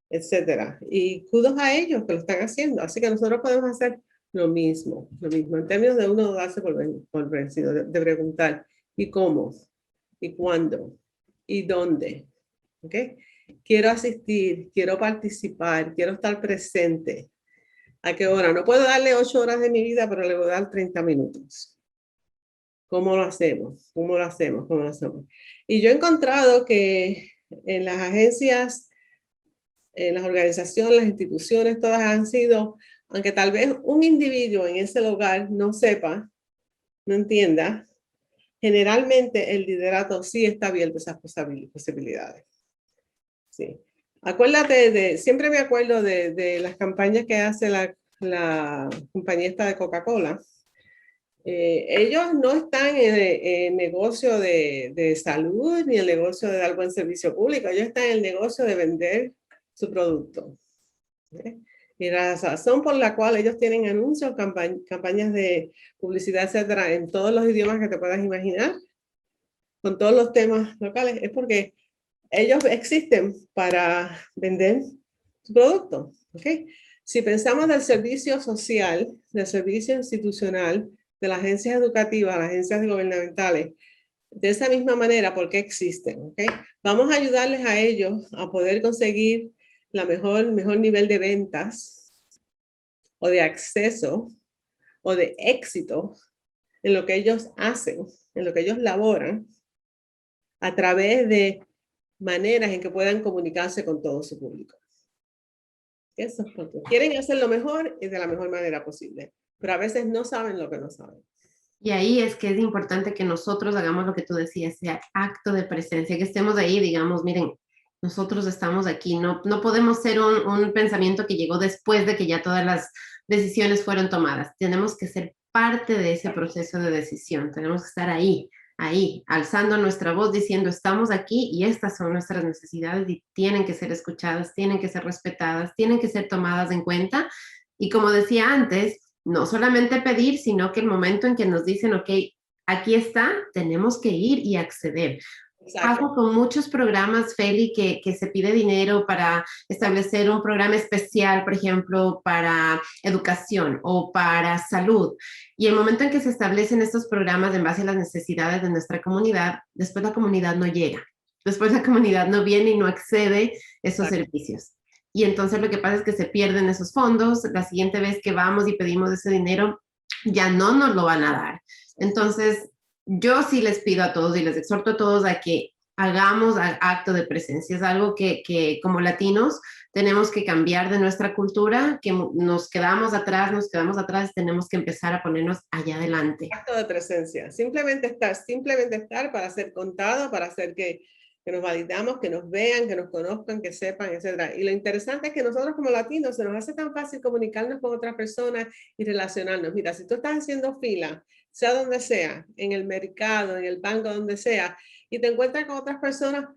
etcétera. Y kudos a ellos que lo están haciendo. Así que nosotros podemos hacer lo mismo, en términos de uno darse por vencido, de preguntar, ¿y cómo? ¿Y cuándo? ¿Y dónde? ¿Okay? Quiero asistir, quiero participar, quiero estar presente. ¿A qué hora? No puedo darle 8 horas de mi vida, pero le voy a dar 30 minutos. ¿Cómo lo hacemos? ¿Cómo lo hacemos? ¿Cómo lo hacemos? Y yo he encontrado que en las agencias, en las organizaciones, las instituciones, todas han sido, aunque tal vez un individuo en ese lugar no sepa, no entienda, generalmente el liderato sí está abierto a esas posibilidades. Sí. Acuérdate siempre me acuerdo de las campañas que hace la compañía esta de Coca-Cola. Ellos no están en el negocio de salud ni en el negocio de dar buen servicio público. Ellos están en el negocio de vender su producto. Y la razón por la cual ellos tienen anuncios, campañas de publicidad, etcétera, en todos los idiomas que te puedas imaginar, con todos los temas locales, es porque ellos existen para vender su producto. ¿Okay? Si pensamos del servicio social, del servicio institucional, de las agencias educativas, las agencias gubernamentales, de esa misma manera, ¿por qué existen? ¿Okay? Vamos a ayudarles a ellos a poder conseguir la mejor nivel de ventas o de acceso o de éxito en lo que ellos hacen, en lo que ellos laboran, a través de maneras en que puedan comunicarse con todo su público. Eso es porque quieren hacer lo mejor y de la mejor manera posible, pero a veces no saben lo que no saben. Y ahí es que es importante que nosotros hagamos lo que tú decías, sea acto de presencia, que estemos ahí, digamos, miren, nosotros estamos aquí, no podemos ser un pensamiento que llegó después de que ya todas las decisiones fueron tomadas. Tenemos que ser parte de ese proceso de decisión, tenemos que estar ahí, alzando nuestra voz, diciendo, estamos aquí y estas son nuestras necesidades y tienen que ser escuchadas, tienen que ser respetadas, tienen que ser tomadas en cuenta. Y como decía antes, no solamente pedir, sino que el momento en que nos dicen, ok, aquí está, tenemos que ir y acceder. Pasa con muchos programas, Feli, que se pide dinero para establecer un programa especial, por ejemplo, para educación o para salud. Y el momento en que se establecen estos programas en base a las necesidades de nuestra comunidad, después la comunidad no llega. Después la comunidad no viene y no accede a esos servicios. Y entonces lo que pasa es que se pierden esos fondos. La siguiente vez que vamos y pedimos ese dinero, ya no nos lo van a dar. Entonces, yo sí les pido a todos y les exhorto a todos a que hagamos acto de presencia. Es algo que como latinos tenemos que cambiar de nuestra cultura, que nos quedamos atrás, tenemos que empezar a ponernos allá adelante. Acto de presencia, simplemente estar para ser contado, para hacer que nos validamos, que nos vean, que nos conozcan, que sepan, etc. Y lo interesante es que nosotros como latinos se nos hace tan fácil comunicarnos con otras personas y relacionarnos. Mira, si tú estás haciendo fila, sea donde sea, en el mercado, en el banco, donde sea, y te encuentras con otras personas,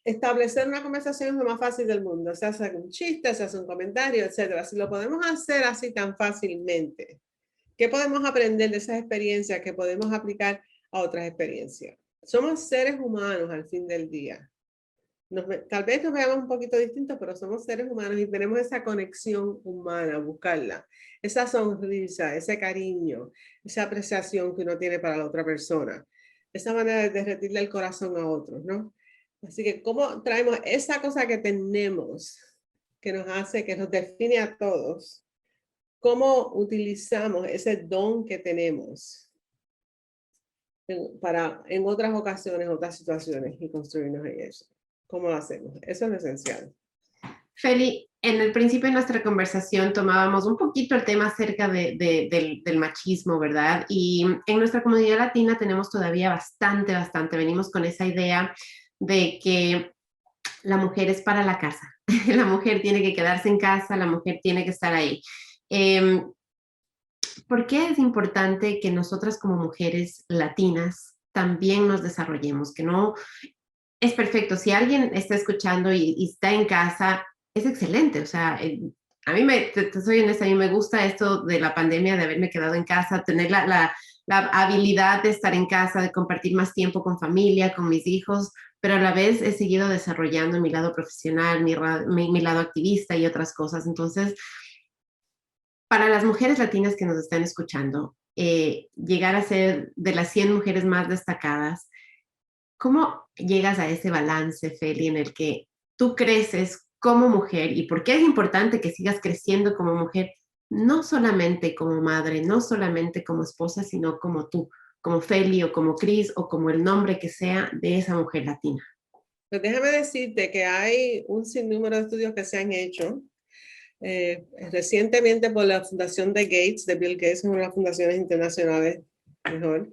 establecer una conversación es lo más fácil del mundo. Se hace un chiste, se hace un comentario, etc. Si lo podemos hacer así tan fácilmente, ¿qué podemos aprender de esas experiencias que podemos aplicar a otras experiencias? Somos seres humanos al fin del día. Tal vez nos veamos un poquito distintos, pero somos seres humanos y tenemos esa conexión humana, buscarla. Esa sonrisa, ese cariño, esa apreciación que uno tiene para la otra persona. Esa manera de derretirle el corazón a otros, ¿no? Así que, ¿cómo traemos esa cosa que tenemos, que nos hace, que nos define a todos? ¿Cómo utilizamos ese don que tenemos para en otras ocasiones, otras situaciones y construirnos en eso? ¿Cómo lo hacemos? Eso es lo esencial. Feli, en el principio de nuestra conversación tomábamos un poquito el tema acerca del machismo, ¿verdad? Y en nuestra comunidad latina tenemos todavía bastante, venimos con esa idea de que la mujer es para la casa, la mujer tiene que quedarse en casa, la mujer tiene que estar ahí. ¿Por qué es importante que nosotras como mujeres latinas también nos desarrollemos? Que no es perfecto. Si alguien está escuchando y está en casa, es excelente. O sea, a mí te soy honesta, a mí me gusta esto de la pandemia, de haberme quedado en casa, tener la habilidad de estar en casa, de compartir más tiempo con familia, con mis hijos, pero a la vez he seguido desarrollando mi lado profesional, mi lado activista y otras cosas. Entonces, para las mujeres latinas que nos están escuchando, llegar a ser de las 100 mujeres más destacadas, ¿cómo llegas a ese balance, Feli, en el que tú creces como mujer y por qué es importante que sigas creciendo como mujer, no solamente como madre, no solamente como esposa, sino como tú, como Feli o como Cris o como el nombre que sea de esa mujer latina? Pues déjame decirte que hay un sinnúmero de estudios que se han hecho recientemente por la fundación de Gates, de Bill Gates, una de las fundaciones internacionales mejor,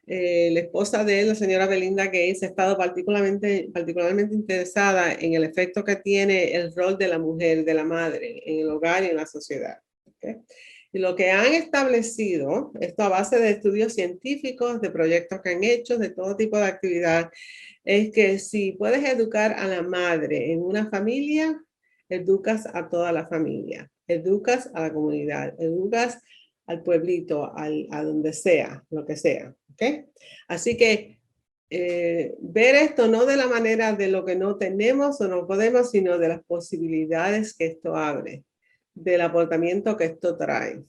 La esposa de él, la señora Belinda Gates, ha estado particularmente interesada en el efecto que tiene el rol de la mujer, de la madre, en el hogar y en la sociedad. ¿Okay? Y lo que han establecido, esto a base de estudios científicos, de proyectos que han hecho, de todo tipo de actividad, es que si puedes educar a la madre en una familia, educas a toda la familia, educas a la comunidad, educas al pueblito, a donde sea, lo que sea. ¿Okay? Así que ver esto no de la manera de lo que no tenemos o no podemos, sino de las posibilidades que esto abre, del aportamiento que esto trae.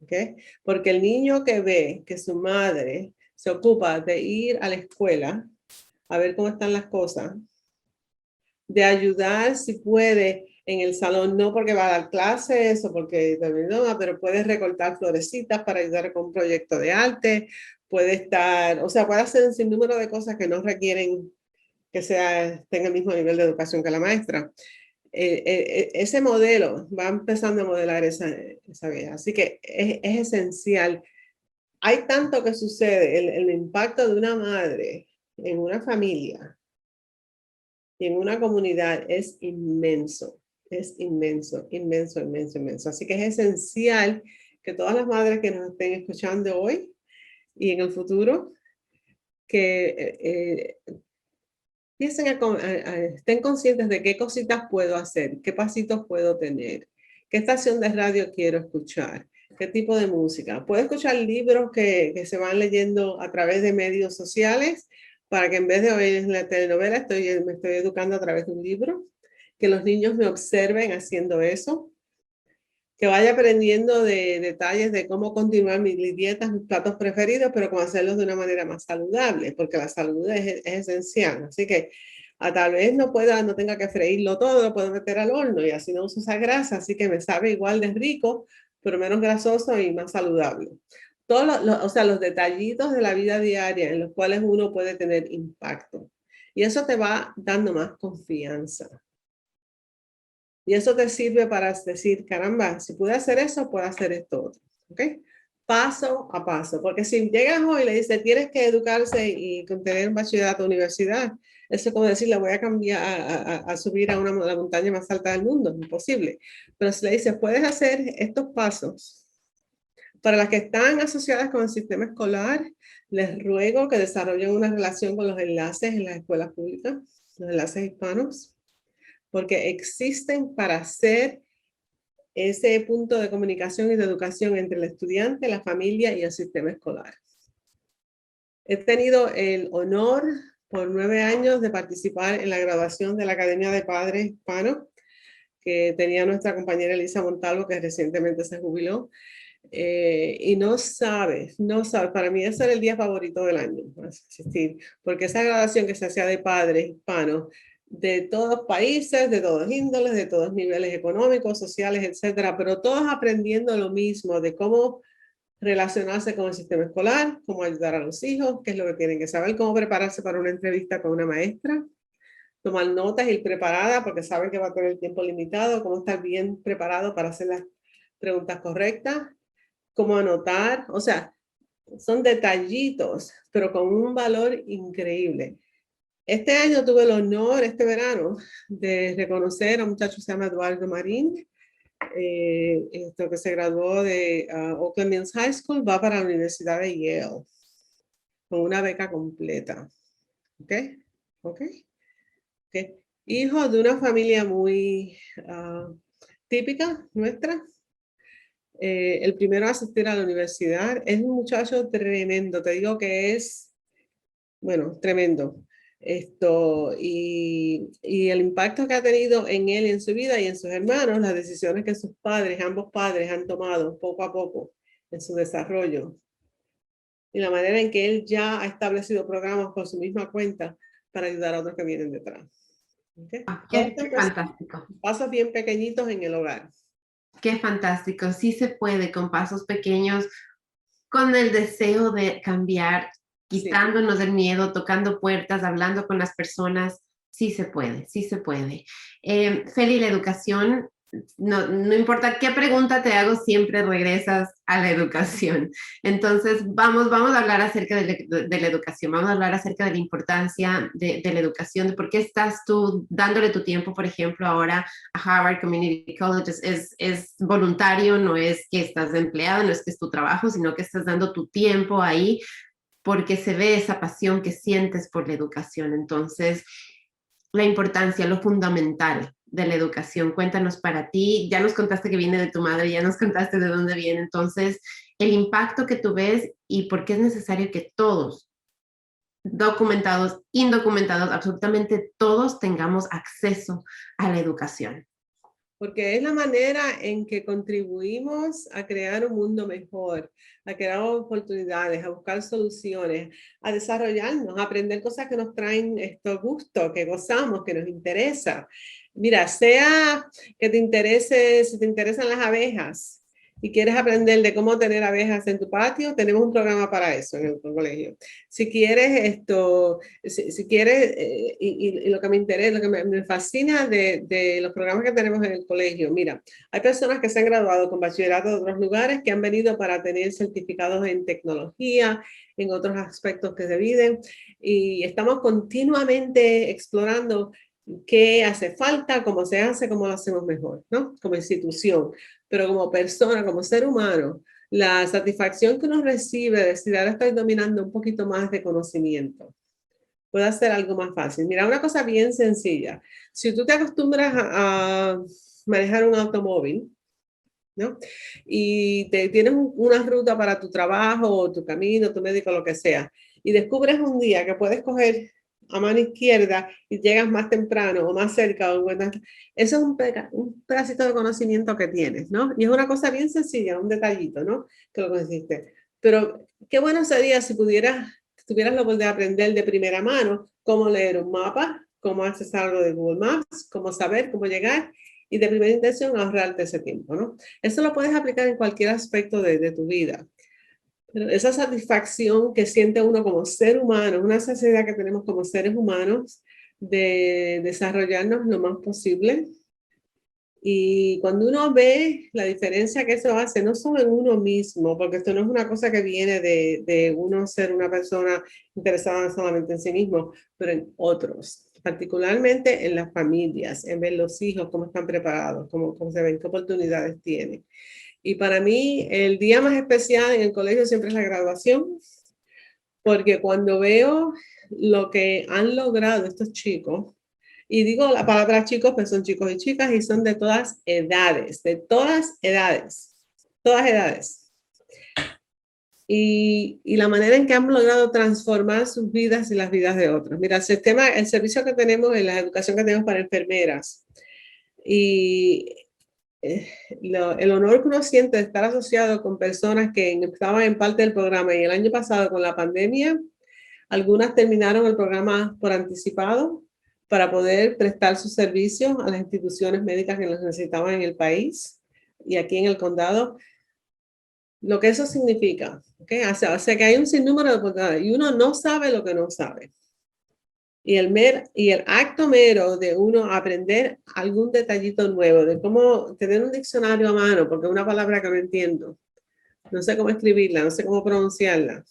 ¿Okay? Porque el niño que ve que su madre se ocupa de ir a la escuela a ver cómo están las cosas, de ayudar si puede en el salón, no porque va a dar clases o porque no, pero puede recortar florecitas para ayudar con un proyecto de arte, puede estar, o sea, puede hacer un sinnúmero de cosas que no requieren que tenga el mismo nivel de educación que la maestra. Ese modelo va empezando a modelar esa vieja. Así que es esencial. Hay tanto que sucede, el impacto de una madre en una familia y en una comunidad es inmenso, inmenso. Así que es esencial que todas las madres que nos estén escuchando hoy y en el futuro, que empiecen estén conscientes de qué cositas puedo hacer, qué pasitos puedo tener, qué estación de radio quiero escuchar, qué tipo de música. Puedo escuchar libros que se van leyendo a través de medios sociales para que en vez de oír la telenovela me estoy educando a través de un libro, que los niños me observen haciendo eso, que vaya aprendiendo de detalles de cómo continuar mis dietas, mis platos preferidos, pero cómo hacerlos de una manera más saludable, porque la salud es esencial. Así que tal vez no tenga que freírlo todo, lo puedo meter al horno y así no uso esa grasa, así que me sabe igual de rico, pero menos grasoso y más saludable. Todos o sea, los detallitos de la vida diaria en los cuales uno puede tener impacto. Y eso te va dando más confianza. Y eso te sirve para decir, caramba, si pude hacer eso, puedo hacer esto otro. ¿Ok? Paso a paso. Porque si llegas hoy y le dices, tienes que educarse y tener un bachillerato universidad, eso es como decir, le voy a cambiar, a subir a la montaña más alta del mundo. Es imposible. Pero si le dices, puedes hacer estos pasos. Para las que están asociadas con el sistema escolar, les ruego que desarrollen una relación con los enlaces en las escuelas públicas, los enlaces hispanos, porque existen para ser ese punto de comunicación y de educación entre el estudiante, la familia y el sistema escolar. He tenido el honor por 9 años de participar en la graduación de la Academia de Padres Hispanos que tenía nuestra compañera Elisa Montalvo, que recientemente se jubiló. Y no sabes, para mí ese era el día favorito del año, asistir, porque esa graduación que se hacía de padres hispanos de todos países, de todos índoles, de todos niveles económicos, sociales, etcétera, pero todos aprendiendo lo mismo de cómo relacionarse con el sistema escolar, cómo ayudar a los hijos, qué es lo que tienen que saber, cómo prepararse para una entrevista con una maestra, tomar notas, ir preparada porque saben que va a tener tiempo limitado, cómo estar bien preparado para hacer las preguntas correctas, cómo anotar, o sea, son detallitos, pero con un valor increíble. Este año tuve el honor, este verano, de reconocer a un muchacho que se llama Eduardo Marín, que se graduó de Oakland Mills High School, va para la Universidad de Yale, con una beca completa. ¿Ok? ¿Ok? ¿Ok? Hijo de una familia muy típica nuestra, el primero a asistir a la universidad, es un muchacho tremendo, te digo que es, bueno, tremendo. Y el impacto que ha tenido en él y en su vida y en sus hermanos, las decisiones que sus padres, ambos padres han tomado poco a poco en su desarrollo. Y la manera en que él ya ha establecido programas por su misma cuenta para ayudar a otros que vienen detrás. ¿Okay? Qué fantástico. Pasos bien pequeñitos en el hogar. Qué fantástico. Sí se puede con pasos pequeños, con el deseo de cambiar, quitándonos el miedo, tocando puertas, hablando con las personas. Sí se puede, sí se puede. Feli, la educación no importa qué pregunta te hago, siempre regresas a la educación. Entonces, vamos a hablar acerca de la educación, vamos a hablar acerca de la importancia de la educación, de por qué estás tú dándole tu tiempo, por ejemplo, ahora a Harvard Community College. Es voluntario, no es que estás empleado, no es que es tu trabajo, sino que estás dando tu tiempo ahí porque se ve esa pasión que sientes por la educación. Entonces, la importancia, lo fundamental de la educación. Cuéntanos para ti, ya nos contaste que viene de tu madre, ya nos contaste de dónde viene, entonces el impacto que tú ves y por qué es necesario que todos, documentados, indocumentados, absolutamente todos tengamos acceso a la educación. Porque es la manera en que contribuimos a crear un mundo mejor, a crear oportunidades, a buscar soluciones, a desarrollarnos, a aprender cosas que nos traen esto gusto, que gozamos, que nos interesa. Mira, sea que te interese, si te interesan las abejas y quieres aprender de cómo tener abejas en tu patio, tenemos un programa para eso en el colegio. Si quieres esto, si quieres, y lo que me interesa, lo que me fascina de los programas que tenemos en el colegio, mira, hay personas que se han graduado con bachillerato de otros lugares que han venido para tener certificados en tecnología, en otros aspectos que se viven, y estamos continuamente explorando qué hace falta, cómo se hace, cómo lo hacemos mejor, ¿no? Como institución, pero como persona, como ser humano, la satisfacción que uno recibe de decir, ahora estoy dominando un poquito más de conocimiento, puede hacer algo más fácil. Mira, una cosa bien sencilla. Si tú te acostumbras a manejar un automóvil, ¿no? Y tienes una ruta para tu trabajo, o tu camino, tu médico, lo que sea, y descubres un día que puedes coger a mano izquierda y llegas más temprano o más cerca, eso es un pedacito de conocimiento que tienes, ¿no? Y es una cosa bien sencilla, un detallito, ¿no? Que lo conociste. Pero qué bueno sería si tuvieras la oportunidad de aprender de primera mano cómo leer un mapa, cómo accesar algo de Google Maps, cómo saber cómo llegar y de primera intención ahorrarte ese tiempo, ¿no? Eso lo puedes aplicar en cualquier aspecto de tu vida. Pero esa satisfacción que siente uno como ser humano, una saciedad que tenemos como seres humanos de desarrollarnos lo más posible. Y cuando uno ve la diferencia que eso hace, no solo en uno mismo, porque esto no es una cosa que viene de uno ser una persona interesada solamente en sí mismo, pero en otros, particularmente en las familias, en ver los hijos, cómo están preparados, cómo se ven, qué oportunidades tienen. Y para mí, el día más especial en el colegio siempre es la graduación, porque cuando veo lo que han logrado estos chicos, y digo la palabra chicos, pues son chicos y chicas y son de todas edades, todas edades. Y la manera en que han logrado transformar sus vidas y las vidas de otros. Mira, el servicio que tenemos en la educación que tenemos para enfermeras y el honor que uno siente de estar asociado con personas que estaban en parte del programa y el año pasado con la pandemia, algunas terminaron el programa por anticipado para poder prestar sus servicios a las instituciones médicas que los necesitaban en el país y aquí en el condado. Lo que eso significa, ¿okay? O sea que hay un sinnúmero de oportunidades y uno no sabe lo que no sabe. Y el acto mero de uno aprender algún detallito nuevo, de cómo tener un diccionario a mano, porque es una palabra que no entiendo, no sé cómo escribirla, no sé cómo pronunciarla.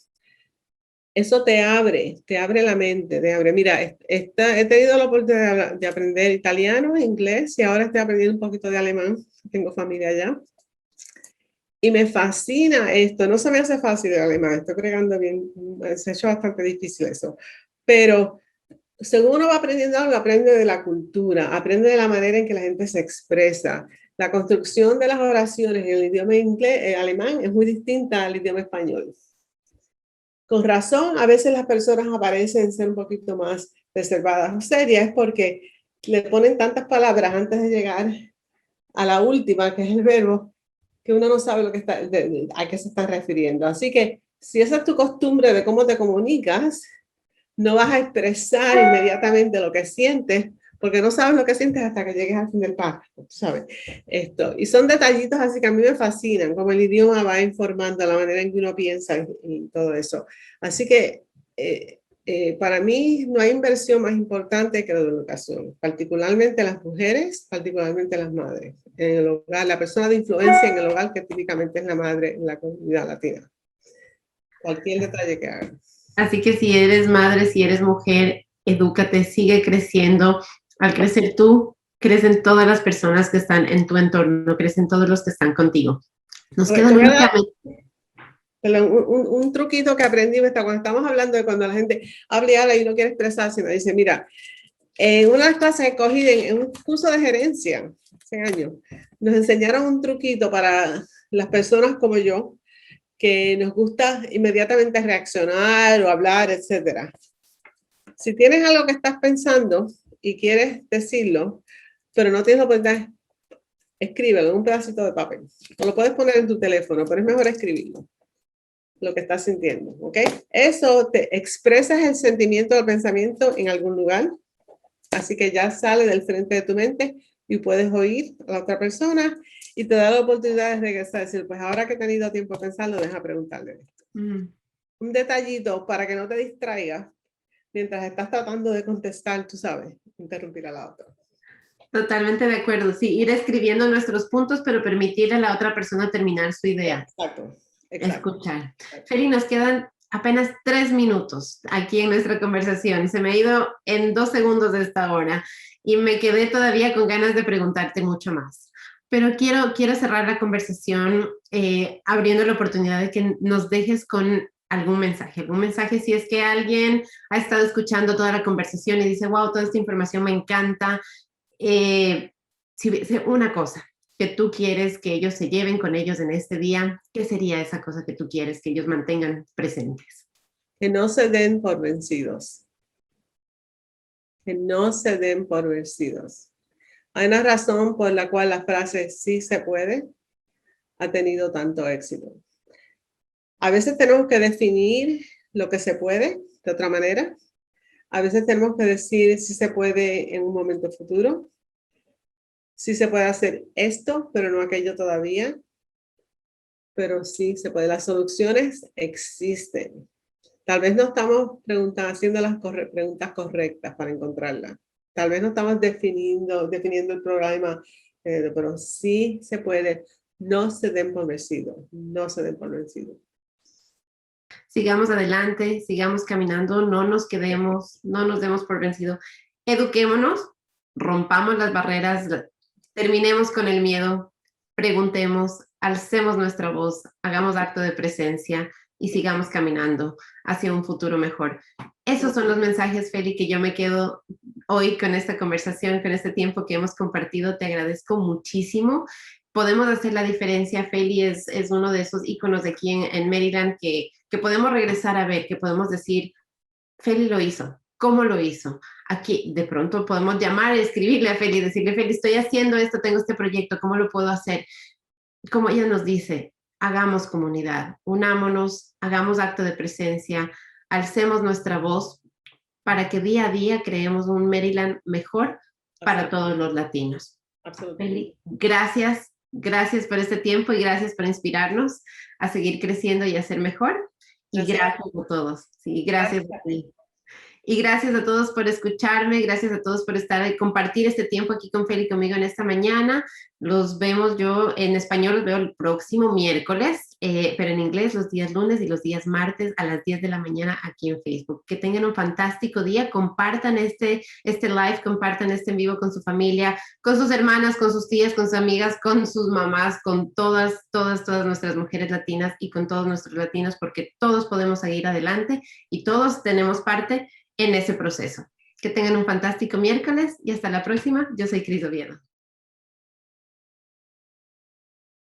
Eso te abre la mente, te abre. Mira, he tenido la oportunidad de aprender italiano, inglés y ahora estoy aprendiendo un poquito de alemán. Tengo familia allá. Y me fascina esto. No se me hace fácil el alemán, estoy creando bien. Se ha hecho bastante difícil eso. Pero según uno va aprendiendo algo, aprende de la cultura, aprende de la manera en que la gente se expresa. La construcción de las oraciones en el idioma inglés, alemán es muy distinta al idioma español. Con razón, a veces las personas aparecen ser un poquito más reservadas o serias, es porque le ponen tantas palabras antes de llegar a la última, que es el verbo, que uno no sabe a qué se está refiriendo. Así que si esa es tu costumbre de cómo te comunicas, no vas a expresar inmediatamente lo que sientes, porque no sabes lo que sientes hasta que llegues al fin del párrafo, ¿sabes? Y son detallitos así que a mí me fascinan, como el idioma va informando la manera en que uno piensa y todo eso. Así que Para mí no hay inversión más importante que la educación, particularmente las mujeres, particularmente las madres. En el hogar, la persona de influencia en el hogar, que típicamente es la madre en la comunidad latina. Cualquier detalle que haga. Así que si eres madre, si eres mujer, edúcate, sigue creciendo. Al crecer tú, crecen todas las personas que están en tu entorno, crecen todos los que están contigo. Nos quedan únicamente... Un truquito que aprendí cuando estamos hablando de cuando la gente habla y habla y no quiere expresarse, me dice, mira, en una de las clases que cogí en un curso de gerencia, hace años, nos enseñaron un truquito para las personas como yo, que nos gusta inmediatamente reaccionar o hablar, etc. Si tienes algo que estás pensando y quieres decirlo, pero no tienes la oportunidad, escríbelo en un pedacito de papel. O lo puedes poner en tu teléfono, pero es mejor escribirlo. Lo que estás sintiendo, ¿ok? Eso te expresas el sentimiento o el pensamiento en algún lugar, así que ya sale del frente de tu mente y puedes oír a la otra persona y te da la oportunidad de regresar, decir, pues ahora que he tenido tiempo de pensarlo, deja preguntarle esto. Un detallito para que no te distraigas mientras estás tratando de contestar, tú sabes, interrumpir a la otra. Totalmente de acuerdo, sí, ir escribiendo nuestros puntos, pero permitirle a la otra persona terminar su idea. Exacto. Escuchar. Feli, nos quedan apenas 3 minutos aquí en nuestra conversación. Se me ha ido en 2 segundos de esta hora y me quedé todavía con ganas de preguntarte mucho más. Pero quiero cerrar la conversación abriendo la oportunidad de que nos dejes con algún mensaje si es que alguien ha estado escuchando toda la conversación y dice, wow, toda esta información me encanta. Si hubiese una cosa que tú quieres que ellos se lleven con ellos en este día, ¿qué sería esa cosa que tú quieres que ellos mantengan presentes? Que no se den por vencidos. Que no se den por vencidos. Hay una razón por la cual la frase sí se puede ha tenido tanto éxito. A veces tenemos que definir lo que se puede de otra manera. A veces tenemos que decir si se puede en un momento futuro. Sí se puede hacer esto, pero no aquello todavía. Pero sí se puede. Las soluciones existen. Tal vez no estamos haciendo las preguntas correctas para encontrarlas. Tal vez no estamos definiendo el programa, pero sí se puede. No se den por vencidos. No se den por vencidos. Sigamos adelante, sigamos caminando, no nos quedemos, no nos demos por vencido. Eduquémonos, rompamos las barreras, terminemos con el miedo, preguntemos, alcemos nuestra voz, hagamos acto de presencia y sigamos caminando hacia un futuro mejor. Esos son los mensajes, Feli, que yo me quedo hoy con esta conversación, con este tiempo que hemos compartido. Te agradezco muchísimo. Podemos hacer la diferencia. Feli es uno de esos íconos de aquí en Maryland que podemos regresar a ver, que podemos decir, Feli lo hizo. ¿Cómo lo hizo? Aquí de pronto podemos llamar, escribirle a Feli, decirle, Feli, estoy haciendo esto, tengo este proyecto, ¿cómo lo puedo hacer? Como ella nos dice, hagamos comunidad, unámonos, hagamos acto de presencia, alcemos nuestra voz para que día a día creemos un Maryland mejor para todos los latinos. Feli, gracias por este tiempo y gracias por inspirarnos a seguir creciendo y a ser mejor. Y gracias a todos. Sí, gracias a ti. Y gracias a todos por escucharme, gracias a todos por estar y compartir este tiempo aquí con Feli y conmigo en esta mañana. Los vemos, yo en español los veo el próximo miércoles, pero en inglés los días lunes y los días martes a las 10 de la mañana aquí en Facebook. Que tengan un fantástico día, compartan este live, compartan este en vivo con su familia, con sus hermanas, con sus tías, con sus amigas, con sus mamás, con todas nuestras mujeres latinas y con todos nuestros latinos, porque todos podemos seguir adelante y todos tenemos parte en ese proceso. Que tengan un fantástico miércoles y hasta la próxima. Yo soy Cris Oviedo.